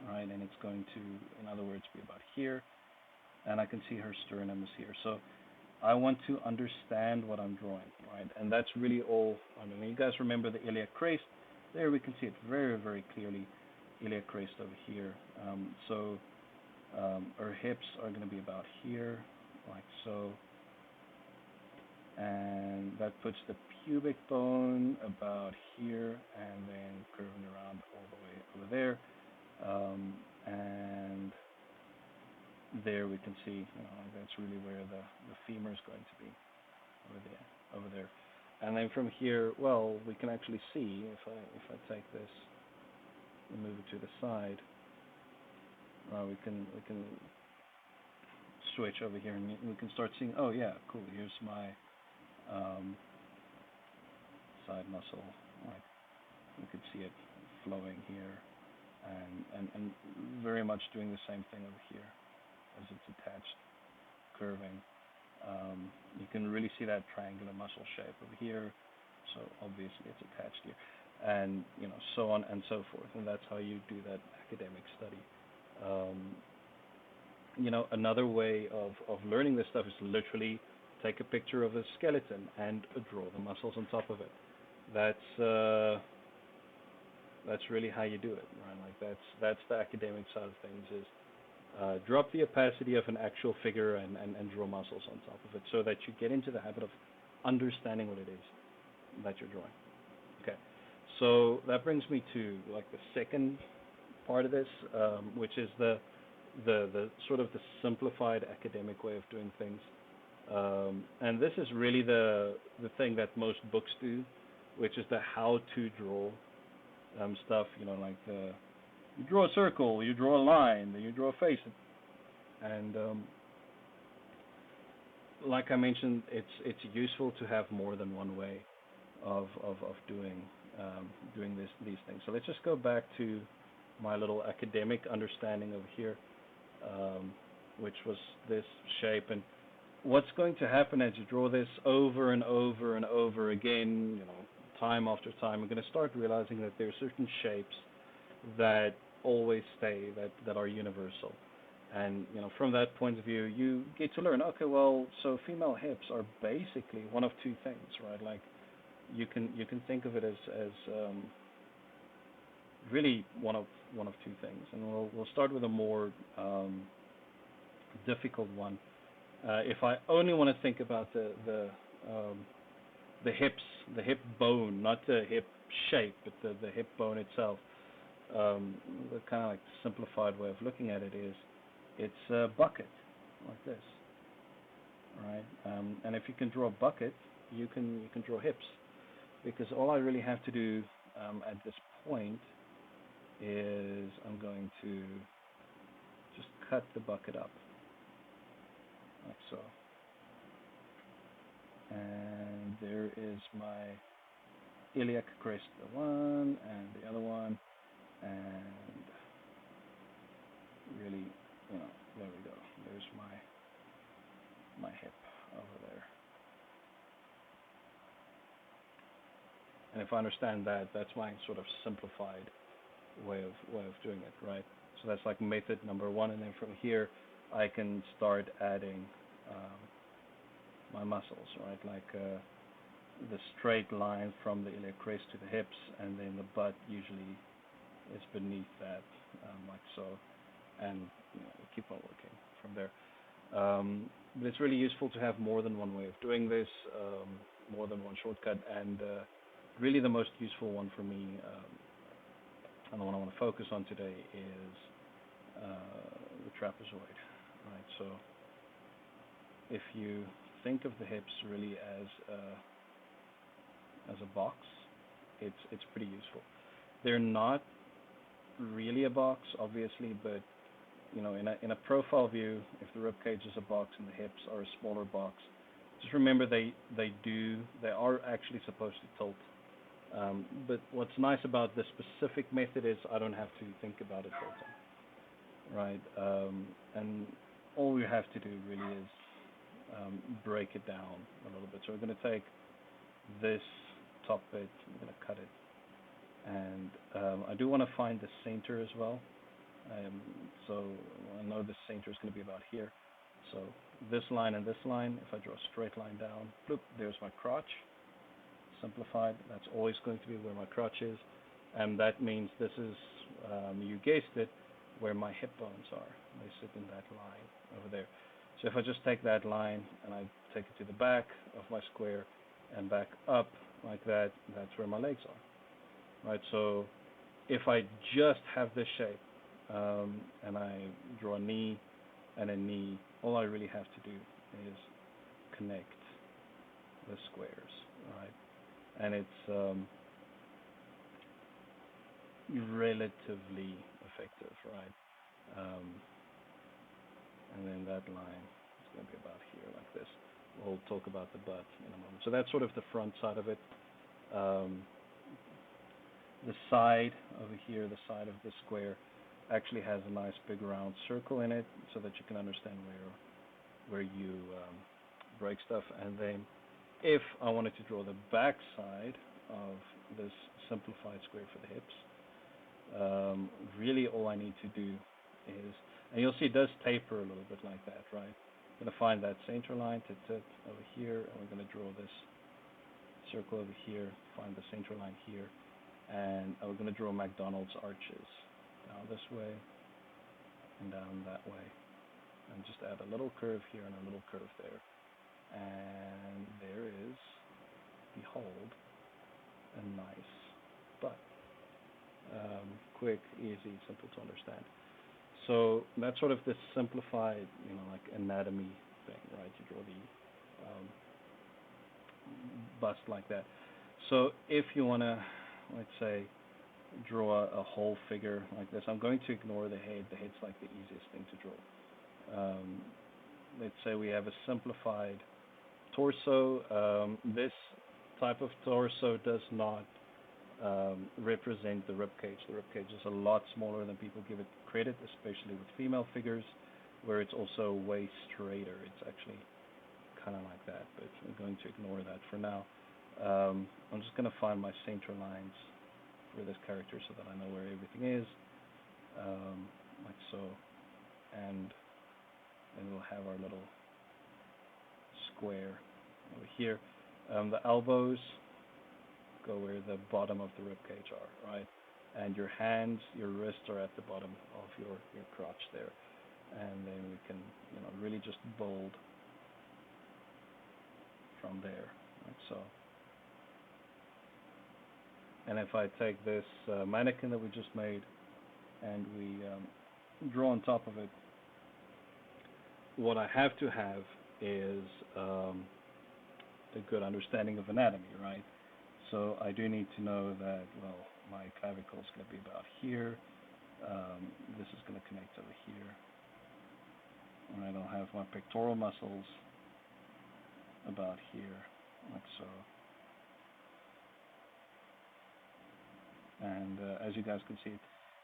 [SPEAKER 1] right, and it's going to, in other words, be about here, and I can see her sternum is here. So I want to understand what I'm drawing, right, and that's really all I mean. You guys remember the iliac crest? There we can see it very, very clearly. Iliac crest over here. Her hips are going to be about here, like so, and that puts the pubic bone about here, and then curving around all the way over there, and there we can see, that's really where the femur is going to be over there. And then from here, well, we can actually see if I take this and move it to the side, we can switch over here and we can start seeing. Oh yeah, cool. Here's my side muscle. Like you can see it flowing here, and very much doing the same thing over here as it's attached, curving. You can really see that triangular muscle shape over here, so obviously it's attached here, and so on and so forth, and that's how you do that academic study. Another way of learning this stuff is to literally take a picture of a skeleton and draw the muscles on top of it. That's really how you do it, right? Like that's the academic side of things is drop the opacity of an actual figure and draw muscles on top of it so that you get into the habit of understanding what it is that you're drawing. Okay, so that brings me to like the second part of this, which is the sort of the simplified academic way of doing things. And this is really the thing that most books do, which is the how to draw stuff, like you draw a circle, you draw a line, then you draw a face. And like I mentioned, it's useful to have more than one way of doing these things. So let's just go back to my little academic understanding over here, which was this shape. And what's going to happen as you draw this over and over and over again, time after time, we're going to start realizing that there are certain shapes that always stay, that are universal. And from that point of view, you get to learn, okay, well, so female hips are basically one of two things, right? Like you can think of it as really one of two things. And we'll start with a more difficult one. If I only want to think about the hips, the hip bone, not the hip shape, but the hip bone itself. The kind of like simplified way of looking at it is, it's a bucket like this, right? And if you can draw a bucket, you can draw hips, because all I really have to do at this point is I'm going to just cut the bucket up like so. And there is my iliac crest, the one and the other one, and really, there we go. There's my hip over there. And if I understand that, that's my sort of simplified way of doing it, right? So that's like method number one, and then from here I can start adding my muscles, right? Like the straight line from the iliac crest to the hips, and then the butt usually is beneath that, like so, and keep on working from there. But it's really useful to have more than one way of doing this, more than one shortcut, and really the most useful one for me, and the one I want to focus on today, is the trapezoid, right? So if you think of the hips really as a box, it's pretty useful. They're not really a box, obviously, but in a profile view, if the rib cage is a box and the hips are a smaller box, just remember they are actually supposed to tilt. But what's nice about this specific method is I don't have to think about it tilting, right? And all we have to do really is break it down a little bit. So we're going to take this top bit, I'm going to cut it, and I do want to find the center as well. So I know the center is going to be about here. So this line and this line, if I draw a straight line down, bloop, there's my crotch. Simplified, that's always going to be where my crotch is, and that means this is, you guessed it, where my hip bones are. They sit in that line over there. So if I just take that line and I take it to the back of my square and back up like that, that's where my legs are, right? So if I just have this shape, and I draw a knee and a knee, all I really have to do is connect the squares, right? And it's relatively effective, right? Um, and then that line is going to be about here, like this. We'll talk about the butt in a moment. So that's sort of the front side of it. Um, the side over here, the side of the square, actually has a nice big round circle in it, so that you can understand where you break stuff. And then, if I wanted to draw the back side of this simplified square for the hips, really all I need to do is, and you'll see it does taper a little bit like that, right? I'm going to find that center line over here, and we're going to draw this circle over here, find the center line here, and we're going to draw McDonald's arches down this way and down that way, and just add a little curve here and a little curve there, and there is, behold, a nice butt. Quick, easy, simple to understand. So that's sort of this simplified, like anatomy thing, right? You draw the bust like that. So if you want to, let's say, draw a whole figure like this, I'm going to ignore the head. The head's like the easiest thing to draw. Let's say we have a simplified torso. This type of torso does not represent the rib cage. The rib cage is a lot smaller than people give it credit, especially with female figures, where it's also way straighter. It's actually kind of like that, but I'm going to ignore that for now. I'm just going to find my center lines for this character so that I know where everything is, like so, and then we'll have our little square over here. The elbows go where the bottom of the rib cage are, right? And your hands, your wrists are at the bottom of your crotch there. And then we can, really just bold from there, like so. And if I take this mannequin that we just made and we draw on top of it, what I have to have is a good understanding of anatomy, right? So I do need to know that, well, my clavicle is going to be about here. This is going to connect over here. All right, I'll have my pectoral muscles about here, like so. And as you guys can see,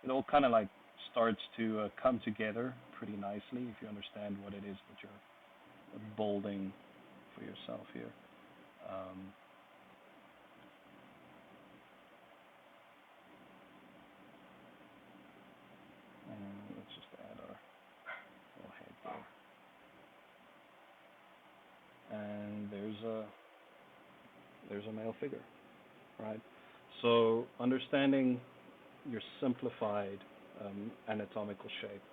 [SPEAKER 1] it all kind of like starts to come together pretty nicely if you understand what it is that you're bolding for yourself here. And let's just add our little head there. And there's a male figure, right? So understanding your simplified anatomical shape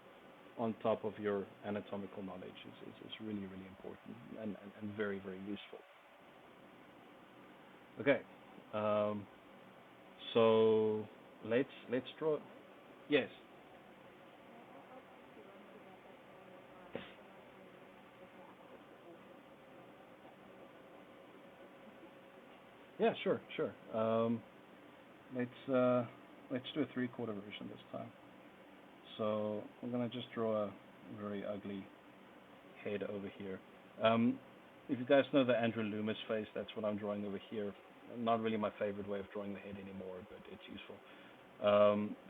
[SPEAKER 1] on top of your anatomical knowledge is really, really important and very, very useful. Okay, so let's draw. Yes. Yeah, sure, sure. Let's do a three-quarter version this time. So I'm gonna just draw a very ugly head over here. If you guys know the Andrew Loomis face, that's what I'm drawing over here. Not really my favorite way of drawing the head anymore, but it's useful.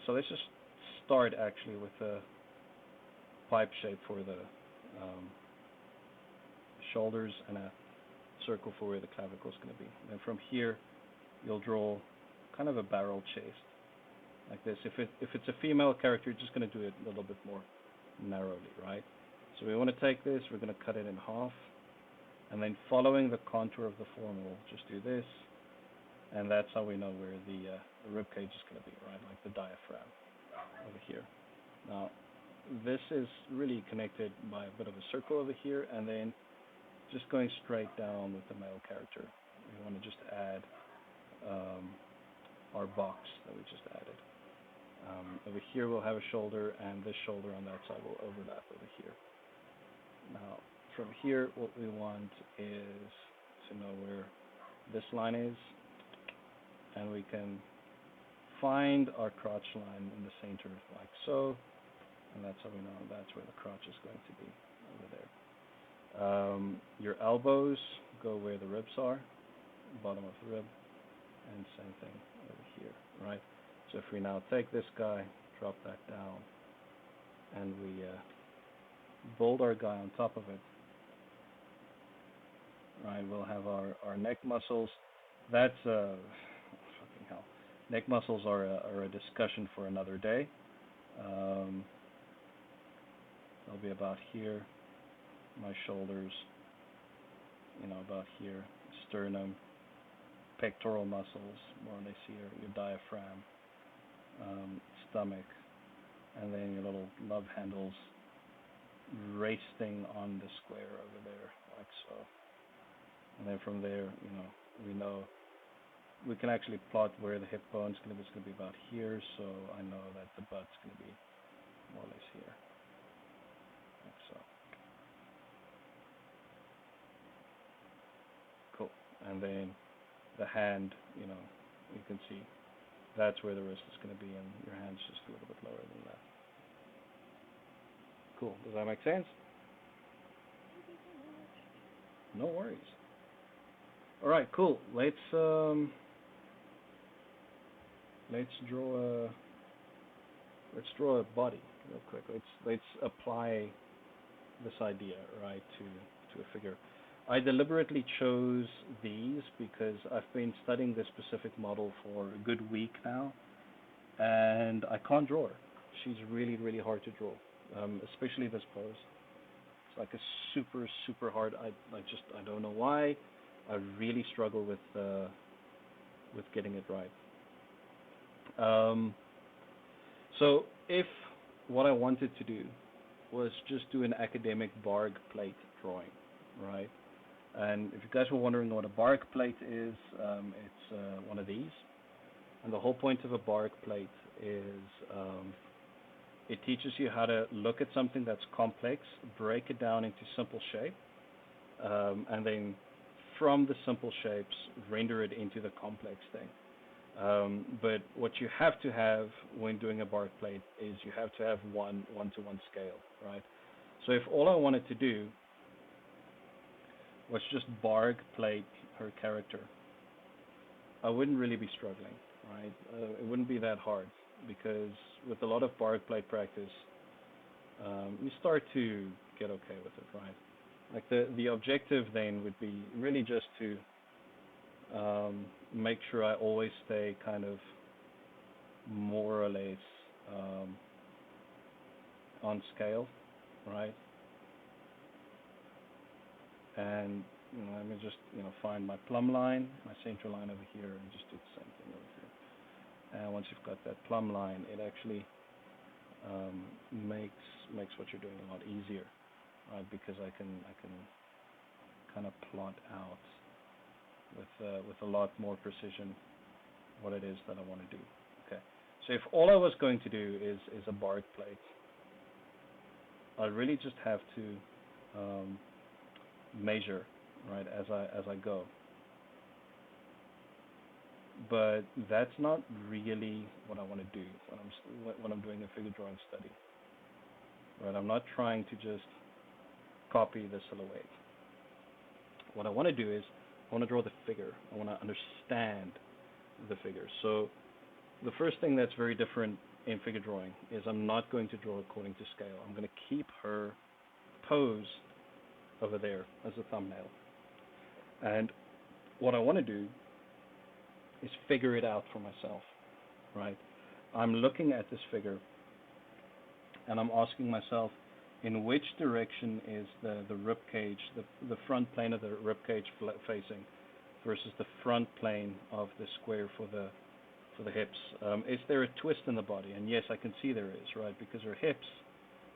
[SPEAKER 1] So let's just start actually with a pipe shape for the shoulders and a circle for where the clavicle is going to be. And from here, you'll draw kind of a barrel chest, like this. If it's a female character, you're just going to do it a little bit more narrowly, right? So we want to take this, we're going to cut it in half, and then following the contour of the form, we'll just do this, and that's how we know where the rib cage is going to be, right? Like the diaphragm over here. Now, this is really connected by a bit of a circle over here, and then just going straight down with the male character. We want to just add our box that we just added. Over here we'll have a shoulder, and this shoulder on that side will overlap over here. Now, from here, what we want is to know where this line is, and we can find our crotch line in the center like so, and that's how we know that's where the crotch is going to be, over there. Your elbows go where the ribs are, bottom of the rib, and same thing over here, right? So if we now take this guy, drop that down, and we bolt our guy on top of it, right, we'll have our neck muscles. That's fucking hell. Neck muscles are a discussion for another day. They'll be about here. My shoulders, about here. Sternum, pectoral muscles, more or less here. Your diaphragm, stomach, and then your little love handles resting on the square over there, like so. And then from there, we know we can actually plot where the hip bone's going to be. It's going to be about here, so I know that the butt's going to be more or less here, like so. Cool. And then the hand, you can see that's where the wrist is going to be, and your hand's just a little bit lower than that. Cool. Does that make sense? No worries. All right, cool. Let's draw a body real quick. Let's apply this idea, right, to a figure. I deliberately chose these because I've been studying this specific model for a good week now, and I can't draw her. She's really, really hard to draw, especially this pose. It's like a super, super hard. I don't know why. I really struggle with getting it right. So if what I wanted to do was just do an academic bark plate drawing, right? And if you guys were wondering what a bark plate is, it's one of these. And the whole point of a bark plate is it teaches you how to look at something that's complex, break it down into simple shape, and then from the simple shapes, render it into the complex thing. But what you have to have when doing a bark plate is you have to have one-to-one scale, right? So if all I wanted to do was just bark plate her character, I wouldn't really be struggling, right? It wouldn't be that hard, because with a lot of bark plate practice, you start to get okay with it, right? Like the objective then would be really just to make sure I always stay kind of more or less on scale, right? And let me just find my plumb line, my center line over here, and just do the same thing over here. And once you've got that plumb line, it actually makes what you're doing a lot easier, right? Because I can kind of plot out with a lot more precision what it is that I want to do. Okay, so if all I was going to do is a bark plate, I really just have to measure, right, as I go. But that's not really what I want to do when I'm doing a figure drawing study. Right, I'm not trying to just copy the silhouette. What I want to do is I want to draw the figure. I want to understand the figure. So the first thing that's very different in figure drawing is I'm not going to draw according to scale. I'm going to keep her pose over there as a thumbnail. And what I want to do is figure it out for myself, right? I'm looking at this figure and I'm asking myself, in which direction is the rib cage, the front plane of the rib cage facing versus the front plane of the square for the hips? Is there a twist in the body? And yes, I can see there is, right? Because her hips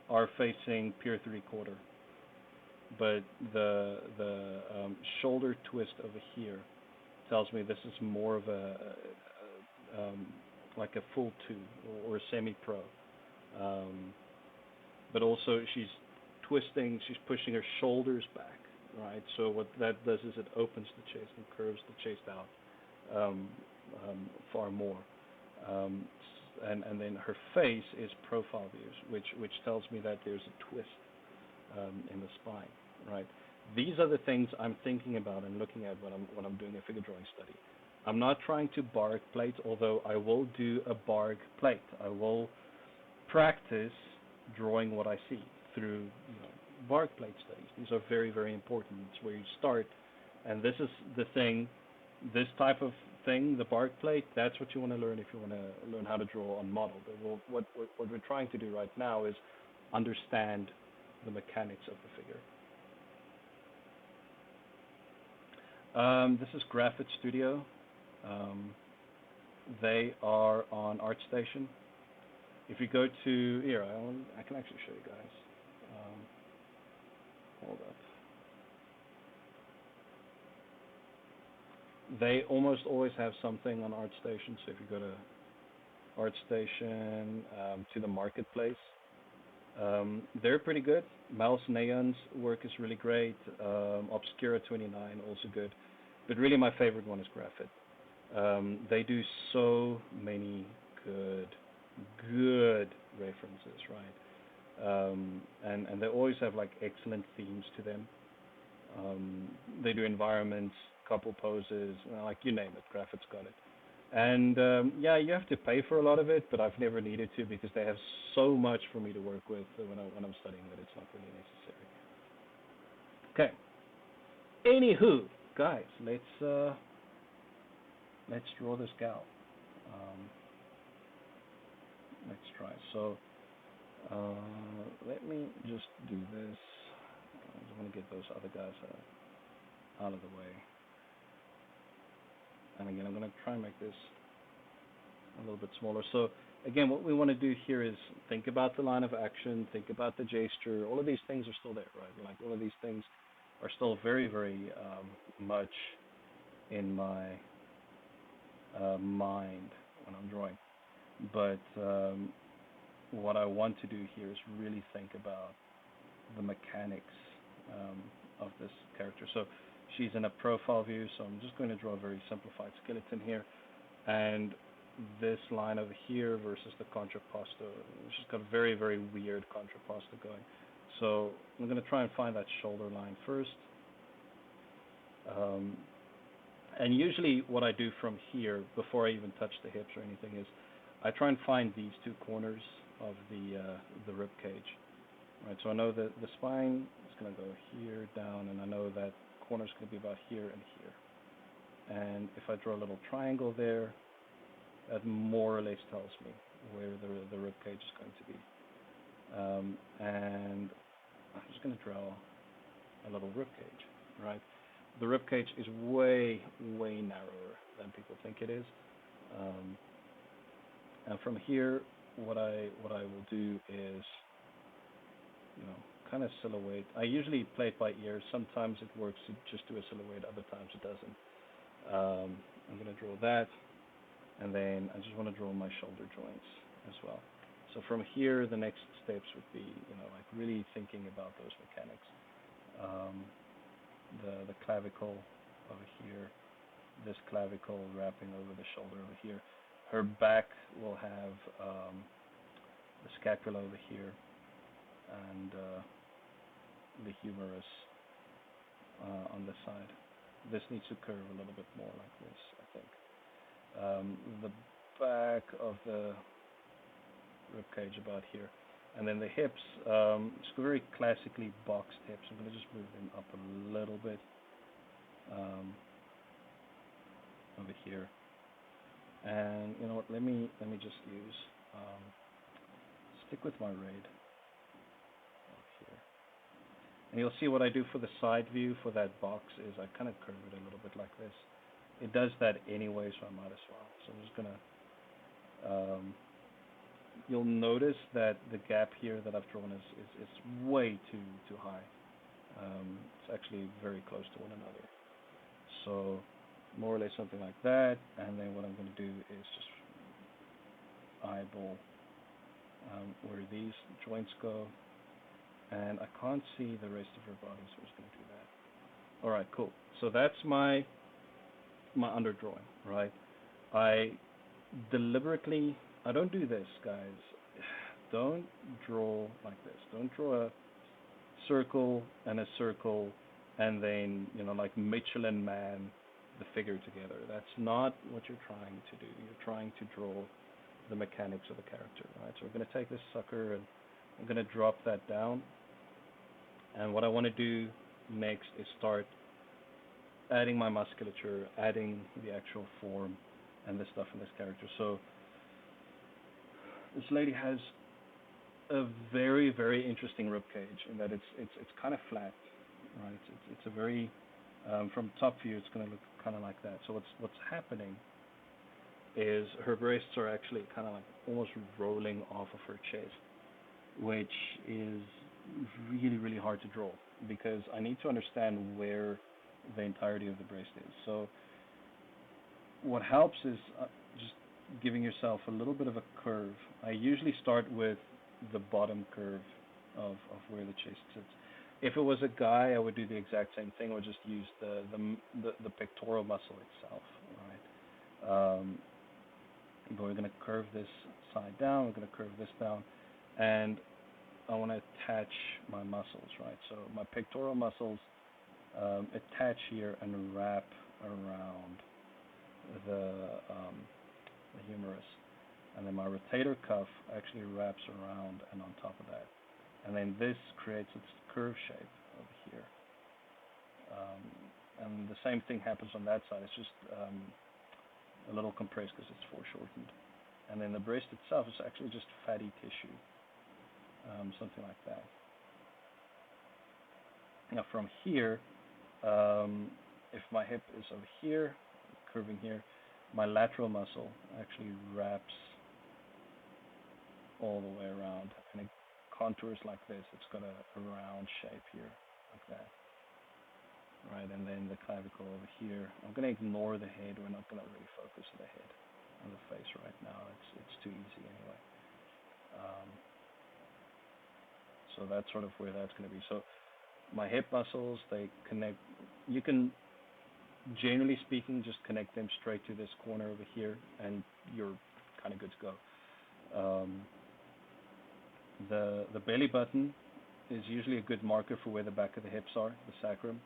[SPEAKER 1] are facing pure 3/4. But the shoulder twist over here tells me this is more of a like a full 2 or a semi-pro. But also she's twisting, she's pushing her shoulders back, right? So what that does is it opens the chest and curves the chest out far more. Um, and then her face is profile views, which tells me that there's a twist in the spine, right? These are the things I'm thinking about and looking at when I'm doing a figure drawing study. I'm not trying to bark plate, although I will do a bark plate. I will practice drawing what I see through bark plate studies. These are very, very important. It's where you start, and this is the thing. This type of thing, the bark plate, that's what you want to learn if you want to learn how to draw on model. What we're trying to do right now is understand the mechanics of the figure. This is Graphit Studio. They are on ArtStation. If you go to here, I can actually show you guys. Hold up. They almost always have something on ArtStation. So if you go to ArtStation to the marketplace, they're pretty good. Mouse Neon's work is really great. Obscura 29 also good, but really my favorite one is Graphit. They do so many good references, right? And they always have like excellent themes to them. They do environments, couple poses, like you name it, Graphit's got it. And yeah, you have to pay for a lot of it, but I've never needed to because they have so much for me to work with when I'm studying that it's not really necessary. Okay. Anywho, guys, let's draw this gal. Let's try. So let me just do this. I just want to get those other guys out of the way. And again, I'm going to try and make this a little bit smaller. So again, what we want to do here is think about the line of action, think about the gesture. All of these things are still there, right? Like all of these things are still very, very much in my mind when I'm drawing. But what I want to do here is really think about the mechanics of this character. So she's in a profile view, so I'm just going to draw a very simplified skeleton here. And this line over here versus the contrapposto, she's got a very, very weird contrapposto going. So I'm going to try and find that shoulder line first. And usually what I do from here, before I even touch the hips or anything, is I try and find these two corners of the rib cage. Right, so I know that the spine is going to go here, down, and I know that corner is going to be about here and here. And if I draw a little triangle there, that more or less tells me where the rib cage is going to be. And I'm just going to draw a little rib cage, right? The rib cage is way, way narrower than people think it is. And from here, what I will do is, kind of silhouette. I usually play it by ear. Sometimes it works to just do a silhouette, other times it doesn't. I'm going to draw that, and then I just want to draw my shoulder joints as well. So from here, the next steps would be, like really thinking about those mechanics. The clavicle over here, this clavicle wrapping over the shoulder over here. Her back will have the scapula over here, and the humerus on this side. This needs to curve a little bit more like this, I think. The back of the rib cage about here. And then the hips, just very classically boxed hips. I'm going to just move them up a little bit over here. And you know what? Let me just use stick with my raid over here. And you'll see what I do for the side view for that box is I kind of curve it a little bit like this. It does that anyway, so I might as well. So I'm just gonna. You'll notice that the gap here that I've drawn is way too high. It's actually very close to one another. So more or less something like that, and then what I'm going to do is just eyeball where these joints go, and I can't see the rest of her body, so I'm just gonna do that. All right, cool. So that's my underdrawing, right? I deliberately, I don't do this, guys. Don't draw like this. Don't draw a circle, and then like Michelin Man, the figure together. That's not what you're trying to do. You're trying to draw the mechanics of the character, right? So we're going to take this sucker and I'm going to drop that down. And what I want to do next is start adding my musculature, adding the actual form and the stuff in this character. So this lady has a very, very interesting rib cage in that it's kind of flat, right? It's a very from top view it's going to look kind of like that. So what's happening is her breasts are actually kind of like almost rolling off of her chest, which is really, really hard to draw because I need to understand where the entirety of the breast is. So what helps is just giving yourself a little bit of a curve. I usually start with the bottom curve of where the chest sits. If it was a guy, I would do the exact same thing. I would just use the pectoral muscle itself, right? But we're going to curve this side down. We're going to curve this down, and I want to attach my muscles, right? So my pectoral muscles attach here and wrap around the humerus, and then my rotator cuff actually wraps around and on top of that, and then this creates its curve shape over here. And the same thing happens on that side. It's just a little compressed because it's foreshortened. And then the breast itself is actually just fatty tissue, something like that. Now from here, if my hip is over here, curving here, my lateral muscle actually wraps all the way around, and it contours like this. It's got a round shape here, like that. Right, and then the clavicle over here. I'm going to ignore the head. We're not going to really focus on the head and the face right now. It's too easy anyway. So that's sort of where that's going to be. So my hip muscles, they connect. You can, generally speaking, just connect them straight to this corner over here, and you're kind of good to go. The belly button is usually a good marker for where the back of the hips are, the sacrum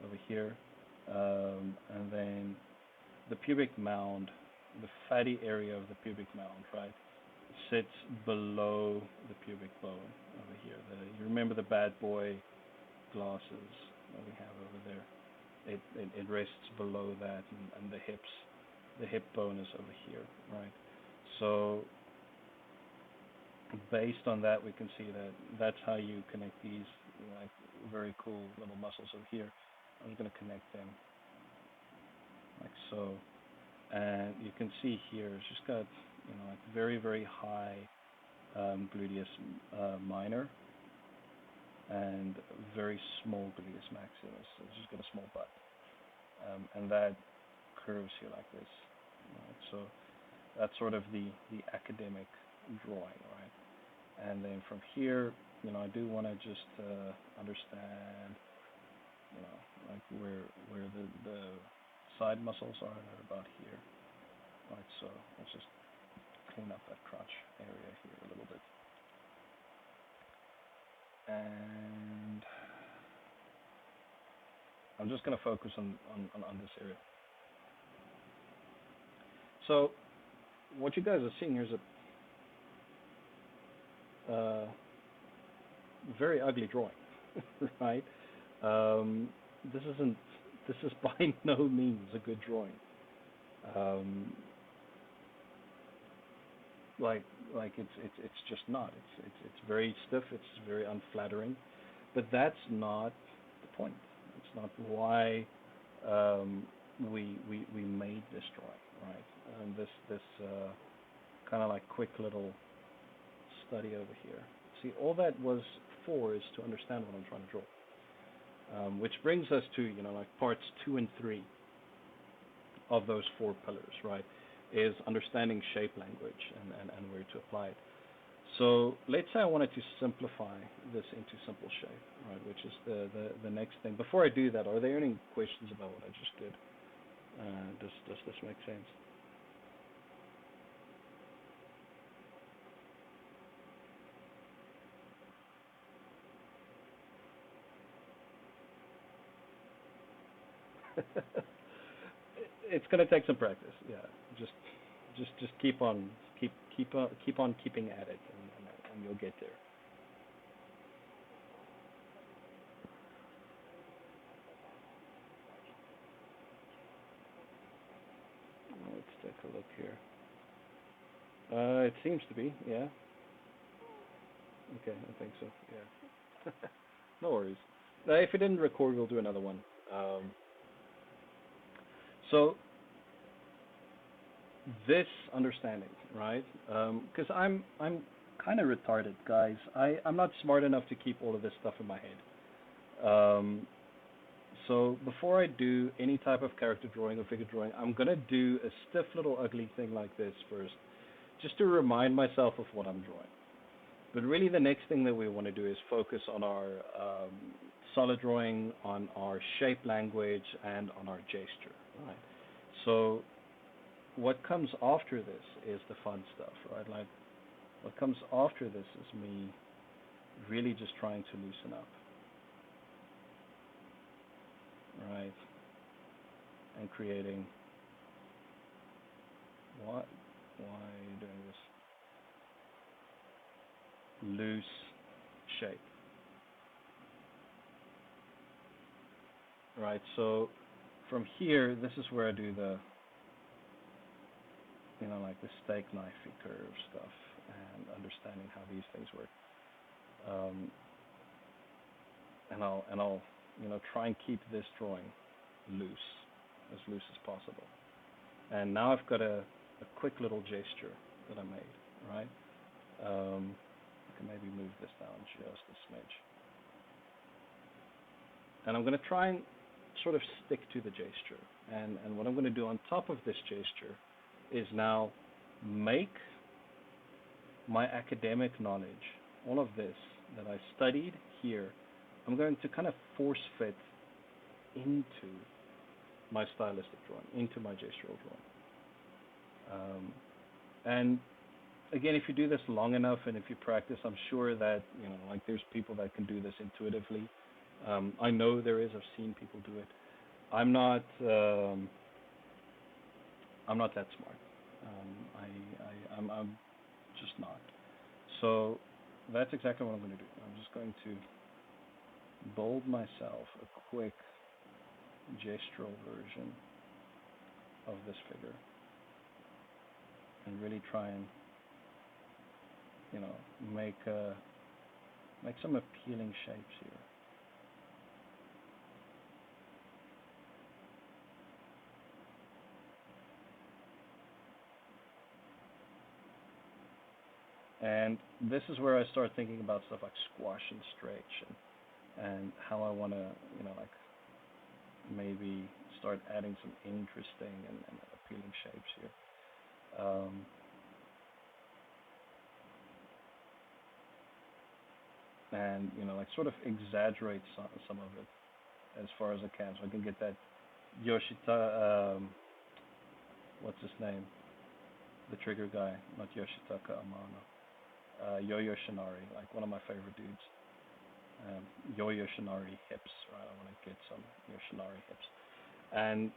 [SPEAKER 1] over here, and then the pubic mound, the fatty area of the pubic mound, right, sits below the pubic bone over here. You remember the bad boy glasses that we have over there? It rests below that, and the hip bone is over here, right? So based on that, we can see that that's how you connect these like very cool little muscles over here. I'm just going to connect them like so, and you can see here it's just got like very, very high gluteus minor and very small gluteus maximus. So it's just got a small butt, and that curves here like this. Right? So that's sort of the academic drawing, right? And then from here, I do want to just understand, like where the side muscles are. They're about here, right? So let's just clean up that crotch area here a little bit, and I'm just going to focus on this area. So what you guys are seeing here is a very ugly drawing, right? This is by no means a good drawing. Like it's just not. It's very stiff. It's very unflattering. But that's not the point. It's not why we made this drawing, right? This kind of like quick little study over here. See, all that was for is to understand what I'm trying to draw. Which brings us to like parts 2 and 3 of those 4 pillars, right? Is understanding shape language and where to apply it. So let's say I wanted to simplify this into simple shape, right? Which is the next thing. Before I do that, are there any questions about what I just did? Does this make sense? It's gonna take some practice. Yeah, just just keep on keeping at it, and you'll get there. Let's take a look here. It seems to be. Yeah. Okay, I think so. Yeah. No worries. If it didn't record, we'll do another one. Um, so this understanding, right? Because I'm kind of retarded, guys. I'm not smart enough to keep all of this stuff in my head. So before I do any type of character drawing or figure drawing, I'm gonna do a stiff little ugly thing like this first, just to remind myself of what I'm drawing. But really, the next thing that we want to do is focus on our solid drawing, on our shape language, and on our gesture, right? So what comes after this is the fun stuff, right? Like what comes after this is me really just trying to loosen up, right? And creating what? Why are you doing this? Loose shape, right? So from here, this is where I do the, like the steak knifey curve stuff and understanding how these things work. Um, and I'll try and keep this drawing loose, as loose as possible. And now I've got a quick little gesture that I made, right? I can maybe move this down just a smidge. And I'm going to try and sort of stick to the gesture. And what I'm going to do on top of this gesture is now make my academic knowledge, all of this that I studied here, I'm going to kind of force fit into my stylistic drawing, into my gestural drawing. And again, if you do this long enough and if you practice, I'm sure that like there's people that can do this intuitively. I know there is. I've seen people do it. I'm not. I'm not that smart. I'm just not. So that's exactly what I'm going to do. I'm just going to bold myself a quick gestural version of this figure and really try and make make some appealing shapes here. And this is where I start thinking about stuff like squash and stretch and how I want to, like maybe start adding some interesting and appealing shapes here. And like sort of exaggerate some of it as far as I can, so I can get that Yoshita, what's his name, the trigger guy, not Yoshitaka Amano, Yo-Yo Shinari, like one of my favorite dudes. Yo-Yo Shinari hips, right? I want to get some Yoshinari hips, and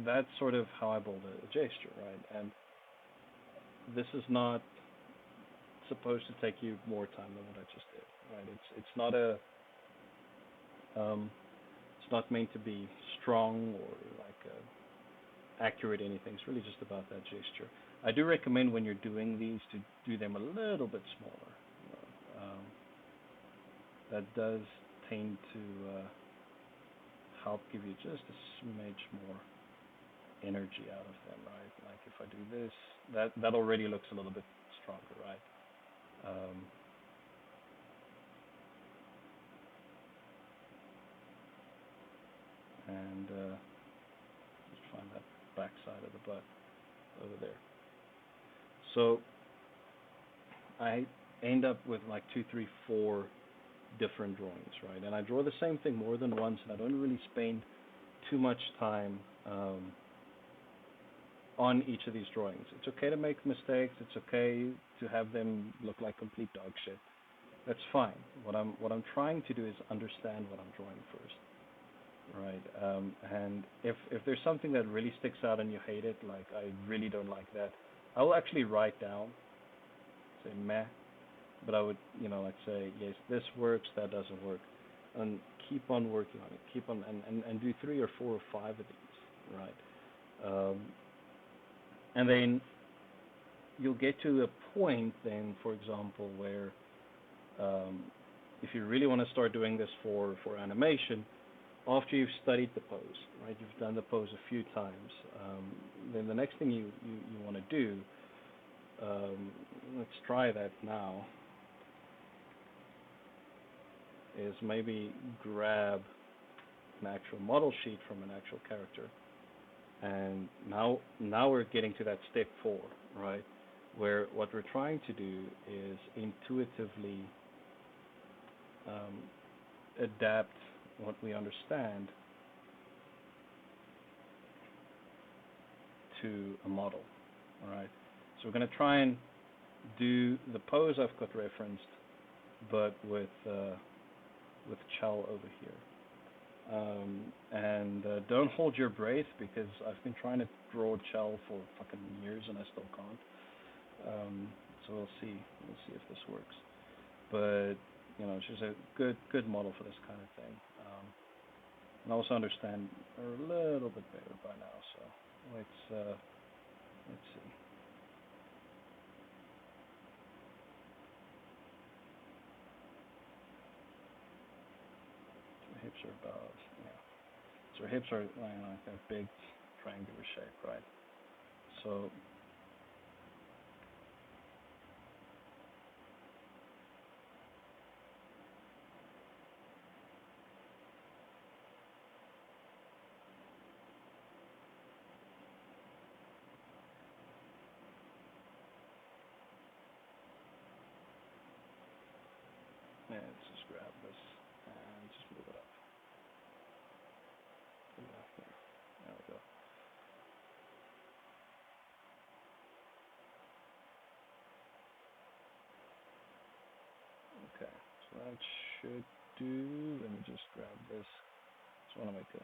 [SPEAKER 1] that's sort of how I build a gesture, right? And this is not supposed to take you more time than what I just did, right? It's not a it's not meant to be strong or like accurate anything. It's really just about that gesture. I do recommend when you're doing these to do them a little bit smaller. That does tend to help give you just a smidge more energy out of them, right? Like if I do this, that already looks a little bit stronger, right? Um, and just find that back side of the butt over there. So I end up with like two, three, four different drawings, right? And I draw the same thing more than once, and I don't really spend too much time on each of these drawings. It's okay to make mistakes. It's okay to have them look like complete dog shit. That's fine. What I'm trying to do is understand what I'm drawing first, right? And if there's something that really sticks out and you hate it, like I really don't like that, I will actually write down, say meh, but I would, like say, yes, this works, that doesn't work, and keep on working on it. Keep on and do three or four or five of these, right? And then you'll get to a point then, for example, where if you really want to start doing this for animation, after you've studied the pose, right, you've done the pose a few times, then the next thing you want to do, let's try that now, is maybe grab an actual model sheet from an actual character. And now we're getting to that step 4, right? Where what we're trying to do is intuitively adapt what we understand to a model, all right? So we're going to try and do the pose I've got referenced, but with Chell over here. And don't hold your breath, because I've been trying to draw Chell for fucking years and I still can't. So we'll see if this works. But she's a good model for this kind of thing. And I also understand her a little bit better by now. So let's see. Her hips are about, so her hips are like that big triangular shape, right? So let's just grab this and just move it up. There we go. Okay, so that should do. Let me just grab this. Just want to make a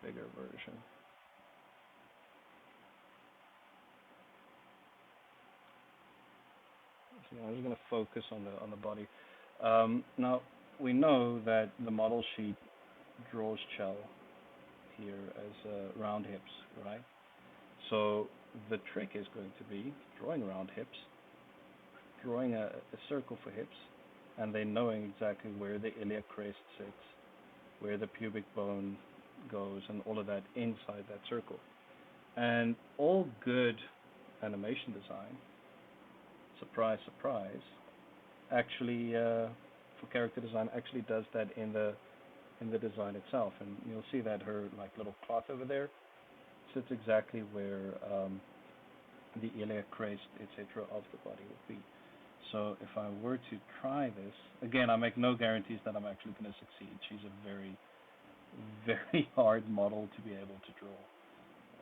[SPEAKER 1] bigger version. So I'm just going to focus on the body. Now we know that the model sheet draws Chell here as round hips, right? So the trick is going to be drawing round hips, drawing a circle for hips, and then knowing exactly where the iliac crest sits, where the pubic bone goes, and all of that inside that circle. And all good animation design, surprise, surprise, actually for character design actually does that in the design itself. And you'll see that her like little cloth over there sits exactly where the iliac crest, etc., of the body would be. So if I were to try this, again, I make no guarantees that I'm actually going to succeed. She's a very, very hard model to be able to draw.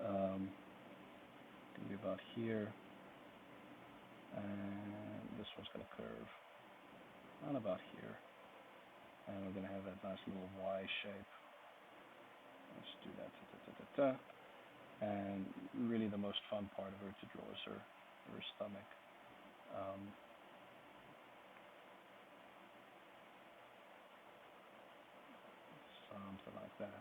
[SPEAKER 1] Going to be about here, and this one's going to curve on about here, and we're going to have that nice little Y shape. Let's do that. And really the most fun part of her to draw is her stomach. Something like that.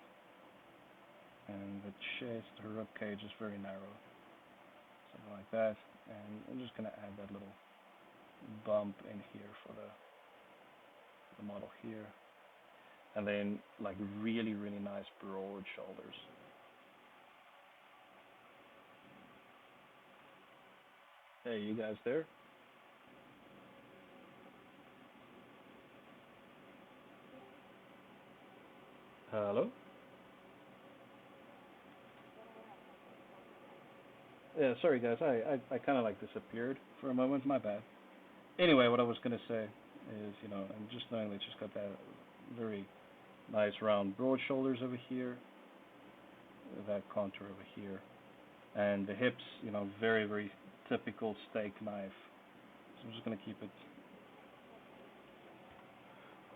[SPEAKER 1] And the chest, her rib cage is very narrow. Something like that. And I'm just going to add that little bump in here for the model here. And then like really, really nice broad shoulders. Hey, you guys there? Hello? Yeah, sorry guys, I kind of like disappeared for a moment. My bad. Anyway, what I was gonna say is, I'm just knowing that she's got that very nice round broad shoulders over here, that contour over here, and the hips, very very typical steak knife. So I'm just gonna keep it.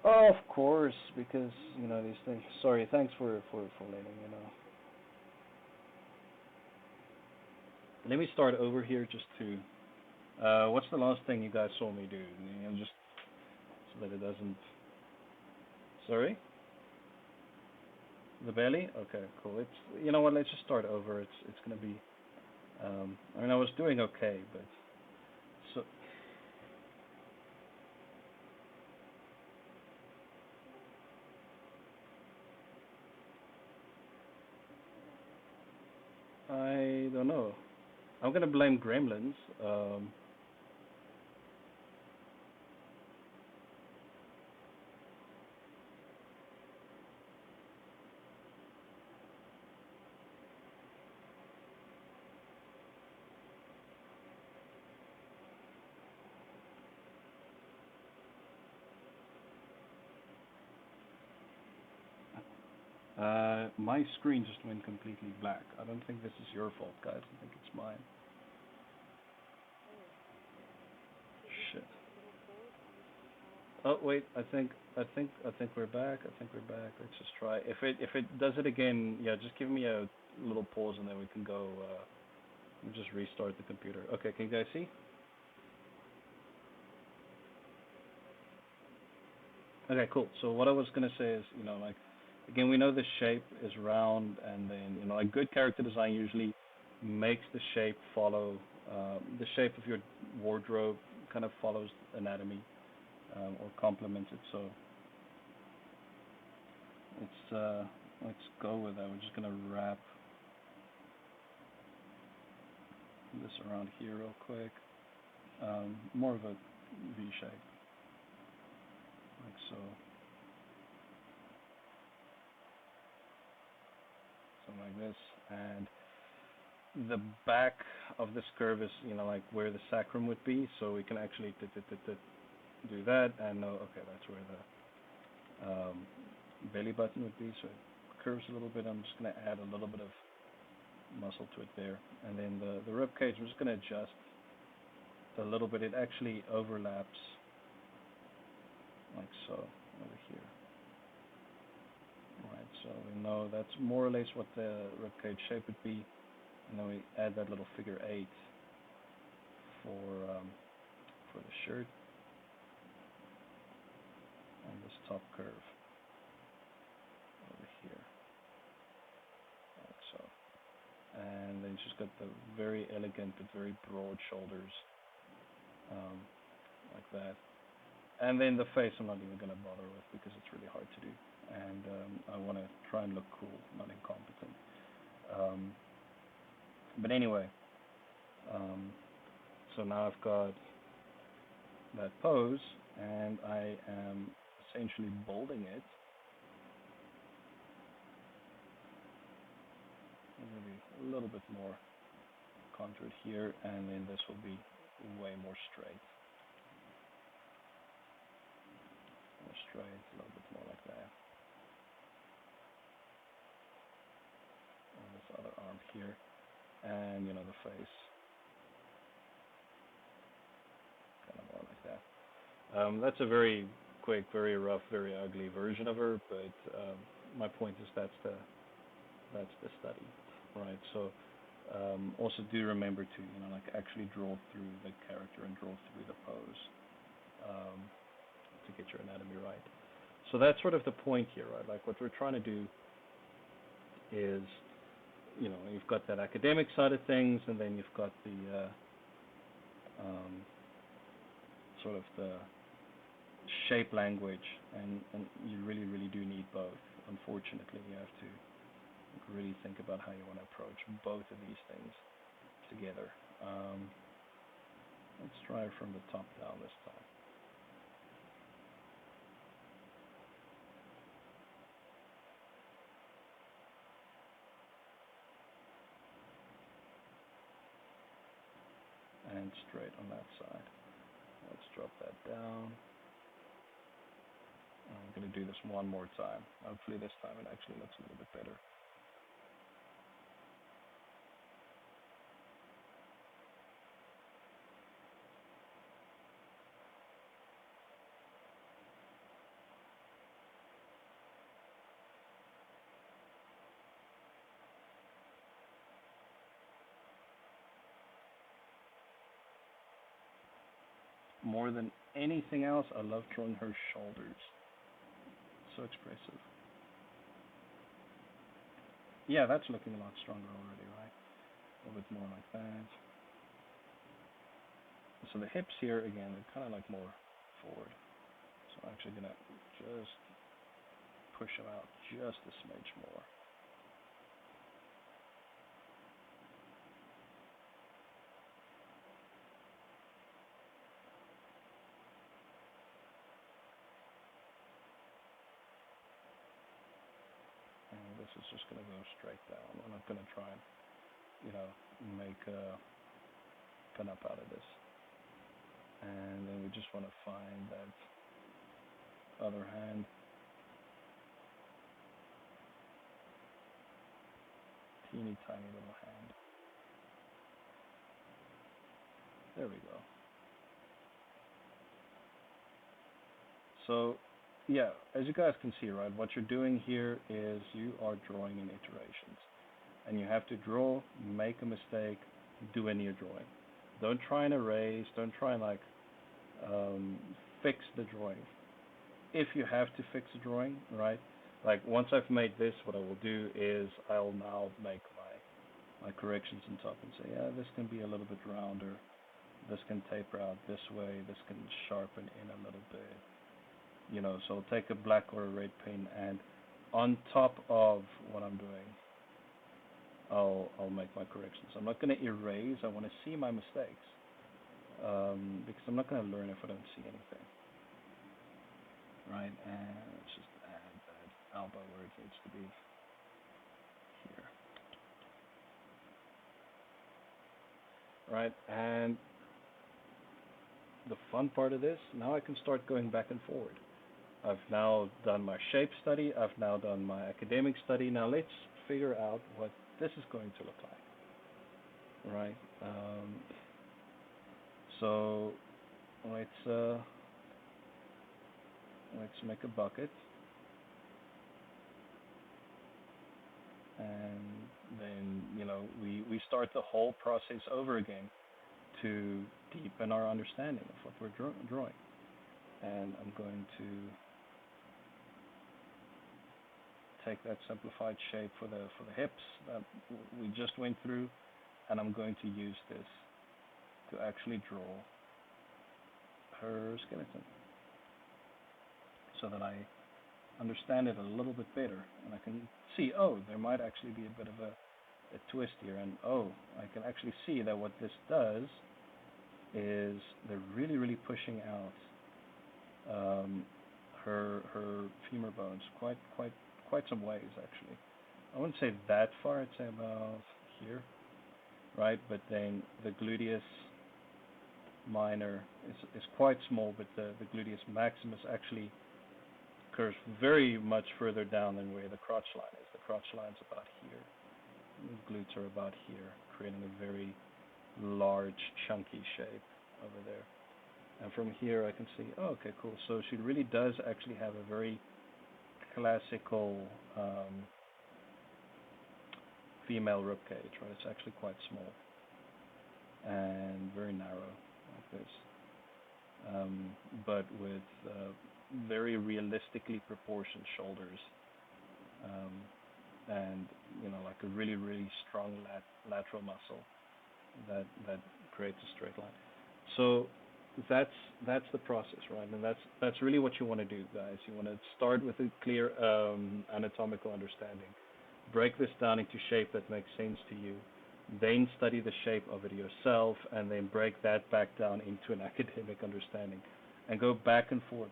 [SPEAKER 1] Oh, of course, because these things. Sorry, thanks for letting me know. Let me start over here just to. What's the last thing you guys saw me do? Just so that it doesn't. Sorry, the belly. Okay, cool. It's what. Let's just start over. It's gonna be. I mean, I was doing okay, but so I don't know. I'm gonna blame Gremlins. Um, my screen just went completely black. I don't think this is your fault, guys. I think it's mine. Shit. Oh wait, I think we're back. I think we're back. Let's just try. If it does it again, yeah, just give me a little pause and then we can go. We'll just restart the computer. Okay, can you guys see? Okay, cool. So what I was gonna say is, like, again, we know the shape is round, and then like good character design usually makes the shape follow the shape of your wardrobe kind of follows anatomy or complements it. So let's go with that. We're just gonna wrap this around here real quick. More of a V shape, like so, something like this, and the back of this curve is like where the sacrum would be, so we can actually do that and know, okay, that's where the belly button would be. So it curves a little bit. I'm just going to add a little bit of muscle to it there, and then the rib cage, I'm just going to adjust a little bit. It actually overlaps like so over here. Right, so we know that's more or less what the rib cage shape would be, and then we add that little figure eight for the shirt and this top curve over here, like so. And then she's got the very elegant but very broad shoulders, um, like that. And then the face I'm not even going to bother with because it's really hard to do. And I want to try and look cool, not incompetent. Um, but anyway, um, so now I've got that pose, and I am essentially bolding it. Maybe a little bit more contoured here, and then this will be way more straight. More straight, a little bit more like that. And this other arm here, and the face, kind of more like that. That's a very quick, very rough, very ugly version of her, but my point is that's the study, right? So also do remember to like actually draw through the character and draw through the pose um, to get your anatomy right. So that's sort of the point here, right? Like what we're trying to do is, you've got that academic side of things, and then you've got the um, sort of the shape language, and you really, really do need both. Unfortunately, you have to really think about how you want to approach both of these things together. Let's try it from the top down this time. and straight on that side. Let's drop that down. I'm going to do this one more time. Hopefully this time it actually looks a little bit better. More than anything else, I love drawing her shoulders. So expressive. Yeah, that's looking a lot stronger already, right? A little bit more like that. So the hips here, again, they're kind of like more forward. So I'm actually going to just push them out just a smidge more. And this is just going to go straight down. We're not going to try and, make a pin-up out of this. And then we just want to find that other hand. Teeny tiny little hand. There we go. So, yeah, as you guys can see, right, what you're doing here is you are drawing in iterations. And you have to draw, make a mistake, do any drawing. Don't try and erase, don't try and fix the drawing. If you have to fix a drawing, right, like once I've made this, what I will do is I'll now make my corrections on top and say, yeah, this can be a little bit rounder, this can taper out this way, this can sharpen in a little bit. So I'll take a black or a red pen, and on top of what I'm doing, I'll make my corrections. I'm not going to erase. I want to see my mistakes, because I'm not going to learn if I don't see anything. Right, and let's just add that elbow where it needs to be here. Right, and the fun part of this, now I can start going back and forward. I've now done my shape study, I've now done my academic study. Now let's figure out what this is going to look like. Right, so let's make a bucket, and then we start the whole process over again to deepen our understanding of what we're drawing. And I'm going to take that simplified shape for the hips that we just went through, and I'm going to use this to actually draw her skeleton, so that I understand it a little bit better, and I can see, oh, there might actually be a bit of a twist here, and oh, I can actually see that what this does is they're really pushing out her femur bones quite some ways, actually. I wouldn't say that far, I'd say about here, right? But then the gluteus minor is quite small, but the gluteus maximus actually occurs very much further down than where the crotch line is. The crotch line's about here. The glutes are about here, creating a very large, chunky shape over there. And from here I can see, oh, okay, cool. So she really does actually have a very classical female rib cage, right? It's actually quite small and very narrow, like this, but with very realistically proportioned shoulders, and like a really strong lateral muscle that creates a straight line. So that's the process, right? And that's really what you want to do, guys. You want to start with a clear anatomical understanding, break this down into shape that makes sense to you, then study the shape of it yourself, and then break that back down into an academic understanding, and go back and forth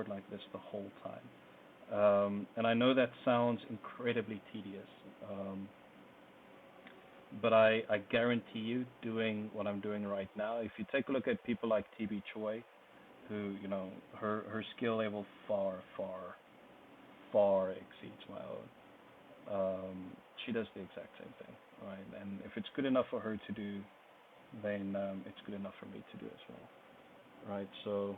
[SPEAKER 1] like this the whole time. And I know that sounds incredibly tedious, But I guarantee you, doing what I'm doing right now, if you take a look at people like TB Choi, who, her skill level far exceeds my own. She does the exact same thing, right? And if it's good enough for her to do, then it's good enough for me to do as well, right? So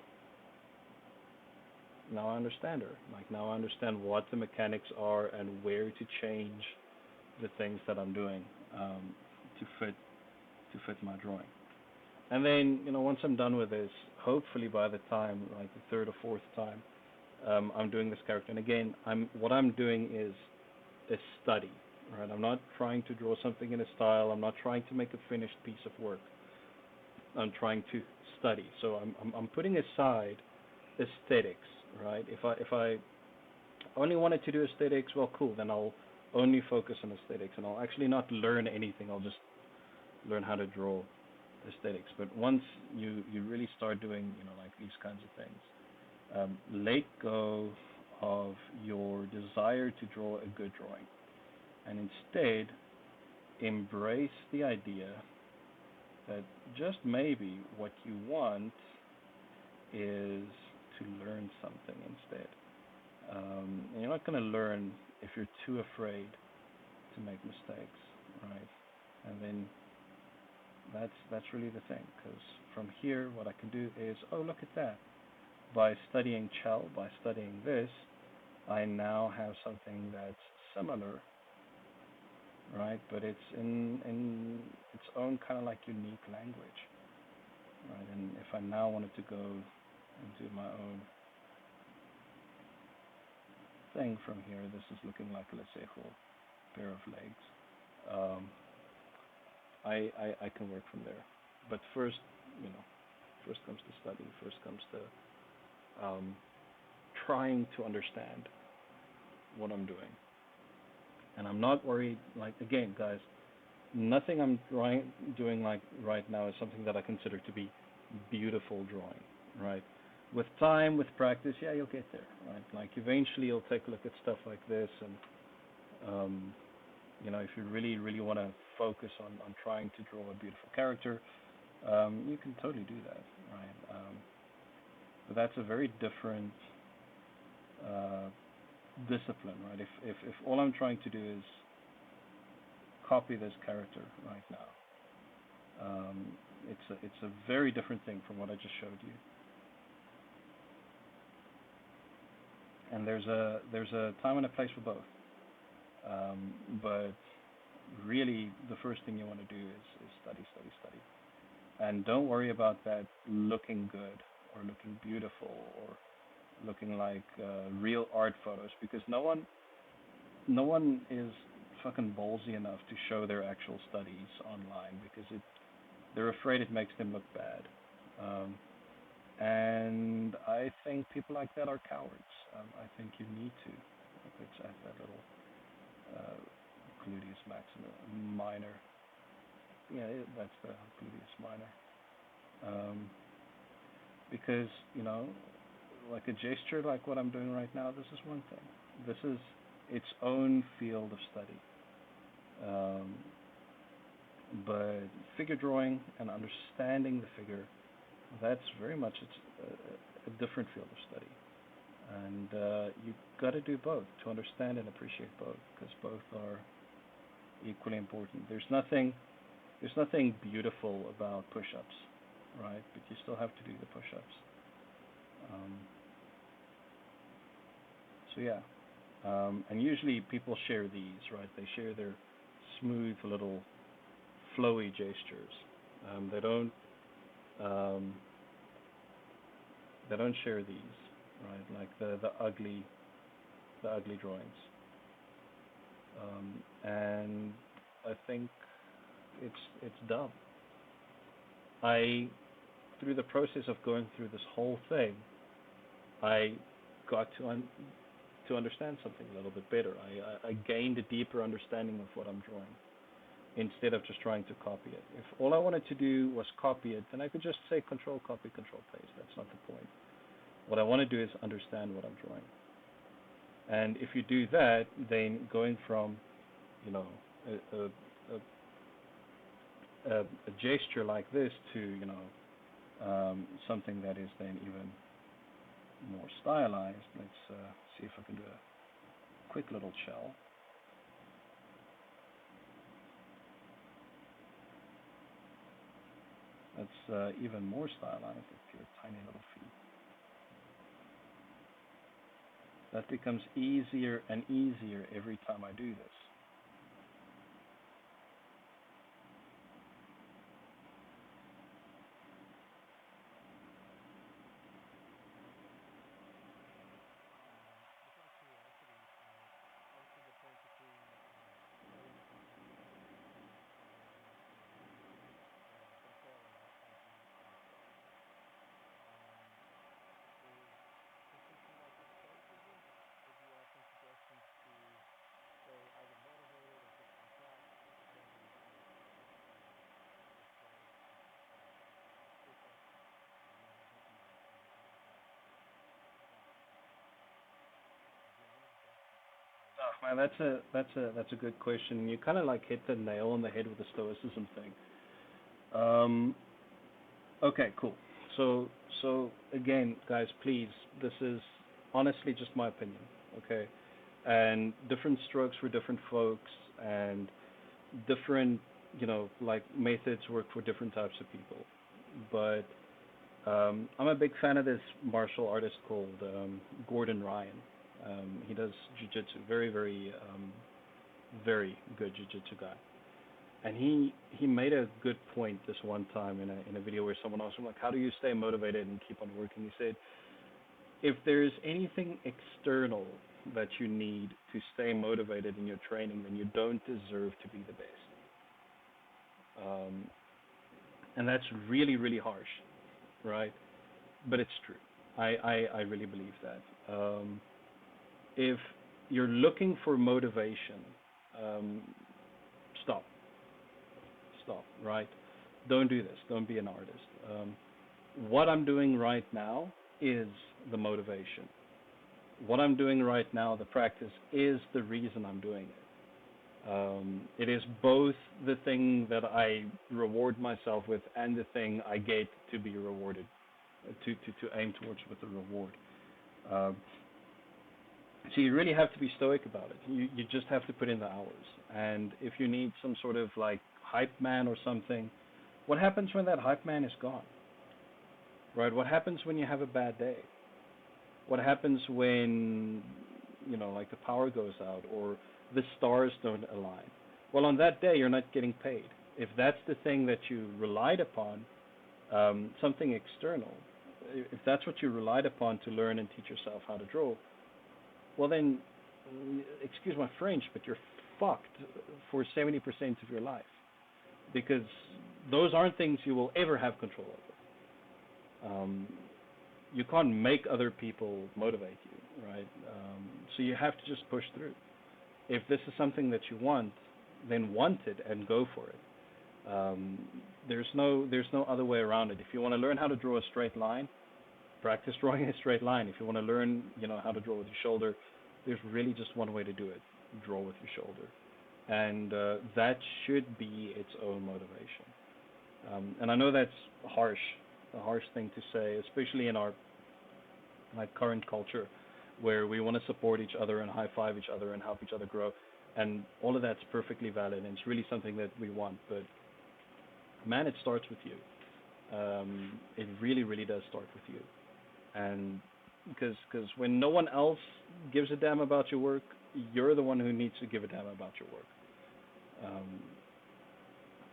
[SPEAKER 1] now I understand her. Like now I understand what the mechanics are and where to change the things that I'm doing to fit my drawing. And then once I'm done with this, hopefully by the time like the third or fourth time I'm doing this character, and again what I'm doing is a study, right? I'm not trying to draw something in a style. I'm not trying to make a finished piece of work. I'm trying to study. So I'm putting aside aesthetics, right? If I only wanted to do aesthetics, well, cool. Then I'll only focus on aesthetics, and I'll actually not learn anything. I'll just learn how to draw aesthetics. But once you really start doing like these kinds of things, let go of your desire to draw a good drawing, and instead embrace the idea that just maybe what you want is to learn something instead. And you're not going to learn if you're too afraid to make mistakes, right? And then that's really the thing, because from here, what I can do is, oh, look at that. By studying Chell, by studying this, I now have something that's similar, right? But it's in its own kind of like unique language, right? And if I now wanted to go and do my own thing from here, this is looking like a Lesejo pair of legs. Um, I can work from there. But first, first comes the study. First comes the trying to understand what I'm doing. And I'm not worried. Like again, guys, nothing I'm doing like right now is something that I consider to be beautiful drawing, right? With time, with practice, yeah, you'll get there, right? Like eventually, you'll take a look at stuff like this, and if you really want to focus on trying to draw a beautiful character, you can totally do that, right? But that's a very different discipline, right? If all I'm trying to do is copy this character right now, it's a very different thing from what I just showed you. And there's a time and a place for both. But really, the first thing you want to do is study, study, study, and don't worry about that looking good or looking beautiful or looking like real art photos, because no one is fucking ballsy enough to show their actual studies online, because they're afraid it makes them look bad. And I think people like that are cowards. I think you need to. Let's add that little gluteus maximus minor. Yeah, that's the gluteus minor. Because like a gesture like what I'm doing right now, this is one thing. This is its own field of study. But figure drawing and understanding the figure, that's very much a different field of study. And you've got to do both to understand and appreciate both, because both are equally important. There's nothing beautiful about push-ups, right? But you still have to do the push-ups. So yeah, and usually people share these, right? They share their smooth little flowy gestures. They don't share these, right? Like the ugly drawings. And I think it's dumb. Through the process of going through this whole thing, I got to understand something a little bit better. I gained a deeper understanding of what I'm drawing, instead of just trying to copy it. If all I wanted to do was copy it, then I could just say control copy, control paste. That's not the point. What I want to do is understand what I'm drawing. And if you do that, then going from, a a gesture like this to, something that is then even more stylized. Let's see if I can do a quick little shell. That's even more stylized. It's your tiny little feet. That becomes easier and easier every time I do this. Oh, man, that's a good question. You kind of like hit the nail on the head with the stoicism thing. Um, okay, cool. So again, guys, please, this is honestly just my opinion, okay? And different strokes for different folks, and different, like methods work for different types of people. But I'm a big fan of this martial artist called Gordon Ryan. He does jujitsu, very good jujitsu guy. And he made a good point this one time in a video where someone asked him like, how do you stay motivated and keep on working? He said, if there's anything external that you need to stay motivated in your training, then you don't deserve to be the best. Um, and that's really, really harsh, right? But it's true. I really believe that. If you're looking for motivation, um, stop, right? Don't do this. Don't be an artist. What I'm doing right now is the motivation. What I'm doing right now, the practice, is the reason I'm doing it. It is both the thing that I reward myself with and the thing I get to be rewarded, to aim towards with the reward. Um, so you really have to be stoic about it. You just have to put in the hours. And if you need some sort of like hype man or something, what happens when that hype man is gone? Right? What happens when you have a bad day? What happens when, like the power goes out or the stars don't align? Well, on that day, you're not getting paid. If that's the thing that you relied upon, something external, if that's what you relied upon to learn and teach yourself how to draw, well then, excuse my French, but you're fucked for 70% of your life, because those aren't things you will ever have control over. You can't make other people motivate you, right? So you have to just push through. If this is something that you want, then want it and go for it. There's no other way around it. If you want to learn how to draw a straight line, practice drawing a straight line. If you want to learn, how to draw with your shoulder, there's really just one way to do it: draw with your shoulder, and that should be its own motivation. And I know that's harsh, a harsh thing to say, especially in our like current culture, where we want to support each other and high five each other and help each other grow, and all of that's perfectly valid, and it's really something that we want. But man, it starts with you. It really, really does start with you. And because when no one else gives a damn about your work, you're the one who needs to give a damn about your work. Um,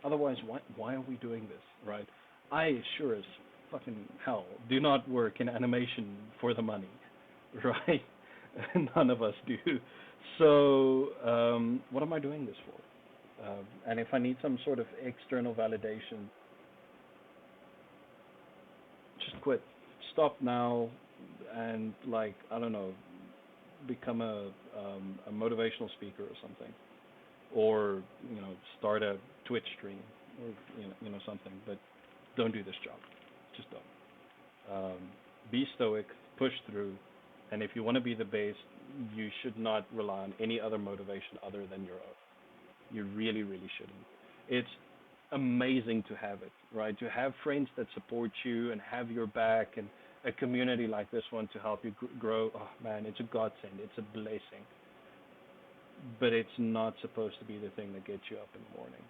[SPEAKER 1] Otherwise, why are we doing this, right? I sure as fucking hell do not work in animation for the money, right? None of us do. So what am I doing this for? And if I need some sort of external validation, just quit. Stop now, and like I don't know, become a motivational speaker or something, or start a Twitch stream, or something. But don't do this job. Just don't. Be stoic, push through, and if you want to be the best, you should not rely on any other motivation other than your own. You really, really shouldn't. It's amazing to have it, right? To have friends that support you and have your back, and a community like this one to help you grow. Oh man, it's a godsend. It's a blessing. But it's not supposed to be the thing that gets you up in the morning,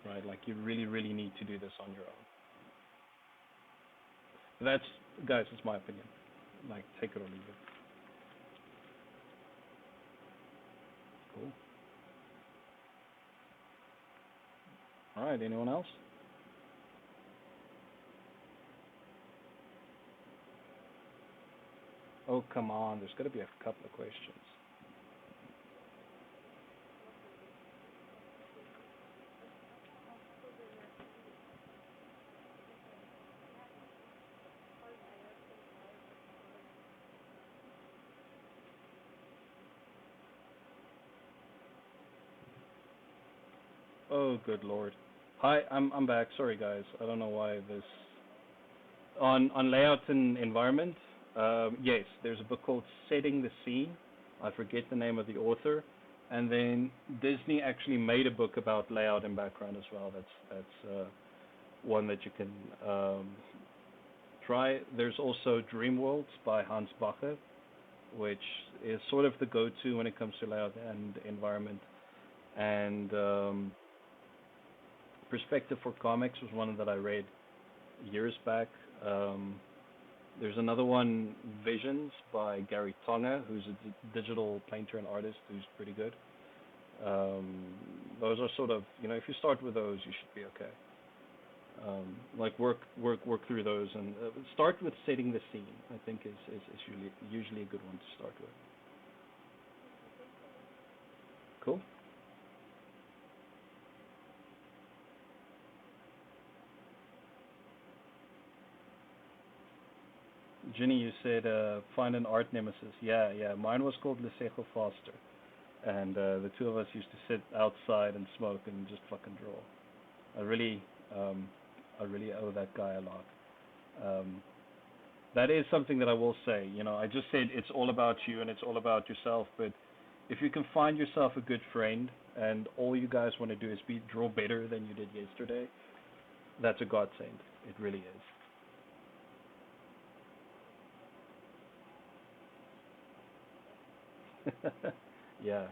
[SPEAKER 1] right? Like you really, really need to do this on your own. That's, guys, that's my opinion. Like, take it or leave it. Cool. All right. Anyone else? Oh, come on. There's got to be a couple of questions. Oh, good lord. Hi, I'm back. Sorry, guys. I don't know why this on layout and environment. Yes, there's a book called Setting the Scene. I forget the name of the author, and then Disney actually made a book about layout and background as well. That's one that you can try. There's also Dream Worlds by Hans Bacher, which is sort of the go-to when it comes to layout and environment. And Perspective for Comics was one that I read years back. Um, there's another one, Visions by Gary Tonga, who's a digital painter and artist who's pretty good. Um, those are sort of, if you start with those, you should be okay. Like work through those, and start with Setting the Scene. I think is usually a good one to start with. Cool. Ginny, you said find an art nemesis. Yeah, yeah. Mine was called Lesego Foster, and the two of us used to sit outside and smoke and just fucking draw. I really, um, I really owe that guy a lot. Um, that is something that I will say. I just said it's all about you and it's all about yourself, but if you can find yourself a good friend and all you guys want to do is draw better than you did yesterday, that's a godsend. It really is. Yeah,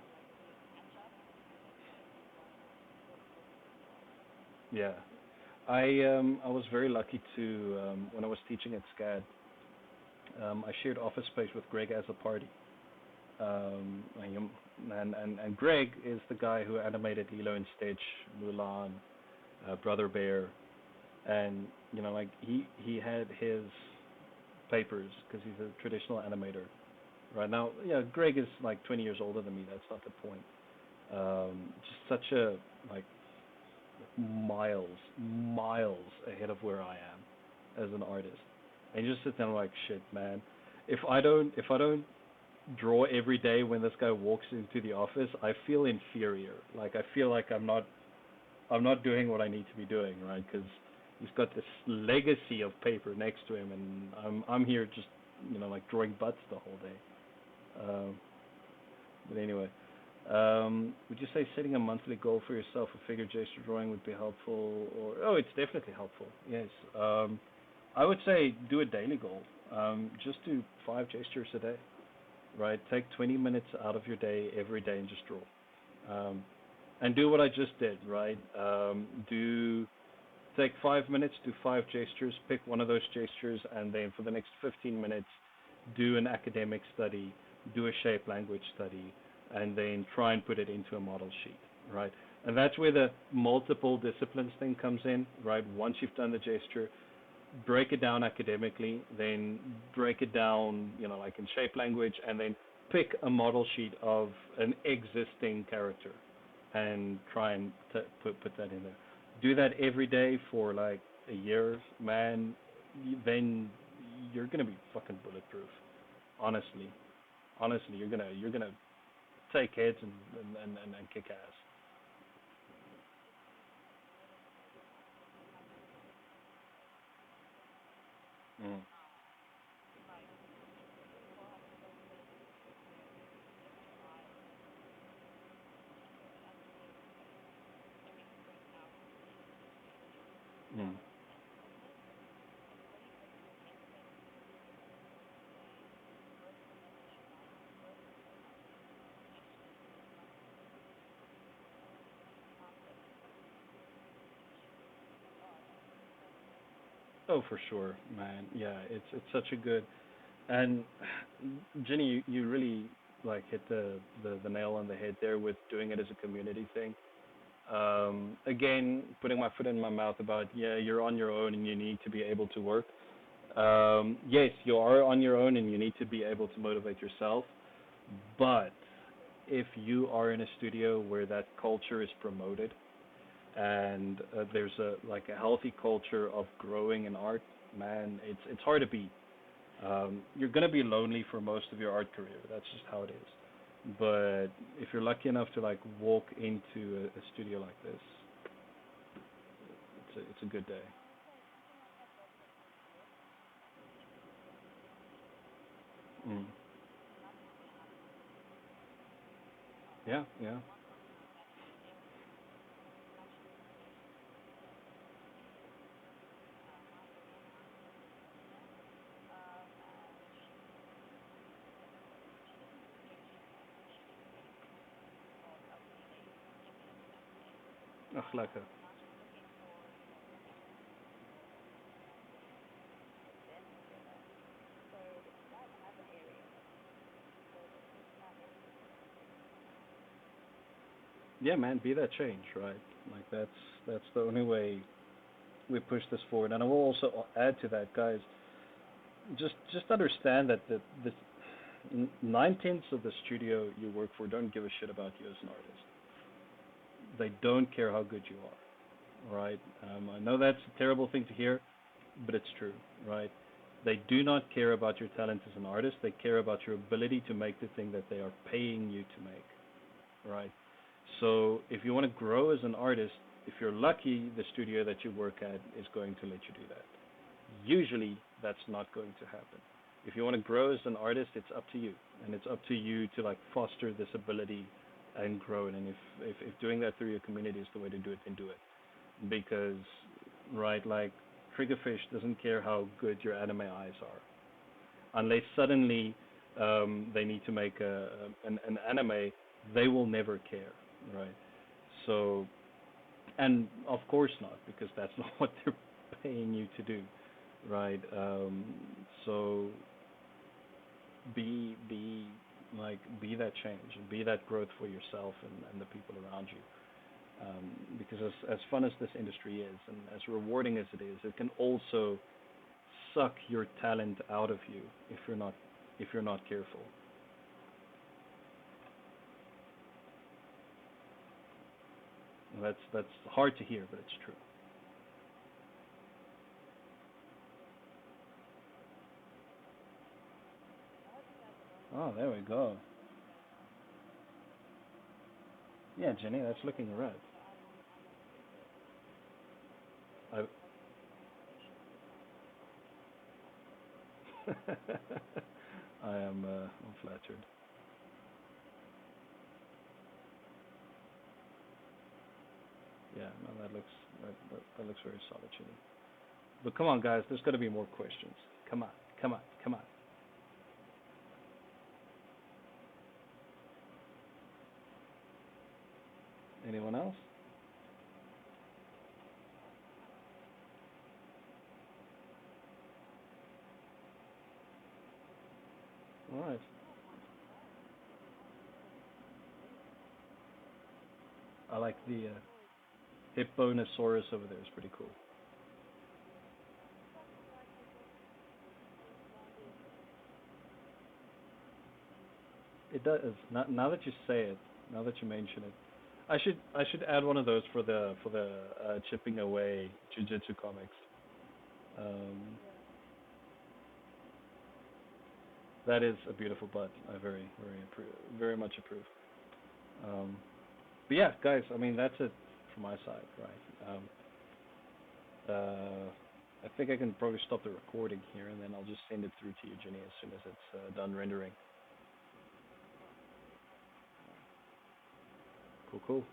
[SPEAKER 1] yeah. I was very lucky to when I was teaching at SCAD, I shared office space with Greg as a party. And Greg is the guy who animated Lilo and Stitch, Mulan, Brother Bear, and like he had his papers because he's a traditional animator. Right now, yeah, Greg is like 20 years older than me. That's not the point. Just such a like miles, miles ahead of where I am as an artist. And you just sit there and like, shit, man. If I don't draw every day when this guy walks into the office, I feel inferior. Like I feel like I'm not doing what I need to be doing, right? Because he's got this legacy of paper next to him, and I'm here just like drawing butts the whole day. Um, but anyway, would you say setting a monthly goal for yourself for figure gesture drawing would be helpful? Or it's definitely helpful. Yes. I would say do a daily goal. Just do 5 gestures a day. Right. Take 20 minutes out of your day every day and just draw. Um, and do what I just did. Right. Do take 5 minutes, do 5 gestures, pick one of those gestures, and then for the next 15 minutes, do an academic study, do a shape language study, and then try and put it into a model sheet, right? And that's where the multiple disciplines thing comes in, right? Once you've done the gesture, break it down academically, then break it down, like in shape language, and then pick a model sheet of an existing character and try and put that in there. Do that every day for like a year, man. Then you're gonna be fucking bulletproof. Honestly, honestly, you're gonna take heads and kick ass. Mm. Oh, for sure, man. Yeah, it's such a good. And Jenny, you really like hit the nail on the head there with doing it as a community thing. Again, putting my foot in my mouth about, yeah, you're on your own and you need to be able to work. Yes, you are on your own and you need to be able to motivate yourself. But if you are in a studio where that culture is promoted and there's a like a healthy culture of growing in art, man, it's hard to beat. You're gonna be lonely for most of your art career. That's just how it is. But if you're lucky enough to like walk into a studio like this, it's a good day. Mm. Yeah, yeah. Ach, lekker. Yeah, man, be that change, right? Like that's the only way we push this forward. And I will also add to that, guys. Just understand that the 9/10 of the studio you work for don't give a shit about you as an artist. They don't care how good you are, right? I know that's a terrible thing to hear, but it's true, right? They do not care about your talent as an artist. They care about your ability to make the thing that they are paying you to make, right? So if you want to grow as an artist, if you're lucky, the studio that you work at is going to let you do that. Usually, that's not going to happen. If you want to grow as an artist, it's up to you, and it's up to you to like foster this ability and grow it. And if doing that through your community is the way to do it, then do it. Because, right, like Triggerfish doesn't care how good your anime eyes are, unless suddenly they need to make an anime, they will never care, right? So, and of course not, because that's not what they're paying you to do, right? So be like be that change and be that growth for yourself and the people around you. Because as fun as this industry is and as rewarding as it is, it can also suck your talent out of you if you're not careful. That's hard to hear, but it's true. Oh, there we go. Yeah, Jenny, that's looking red. I I am I'm flattered. Yeah, no, that looks very solid, Jenny. But come on, guys, there's got to be more questions. Come on, come on, come on. Anyone else? All right. I like the Hipponosaurus over there. It's pretty cool. It does. Now that you say it, now that you mention it, I should add one of those for the chipping away Jujutsu comics. Um, that is a beautiful butt. I very much approve. Um, but yeah, guys, I mean that's it from my side, right? I think I can probably stop the recording here, and then I'll just send it through to you, Jenny, as soon as it's done rendering. Cool, cool.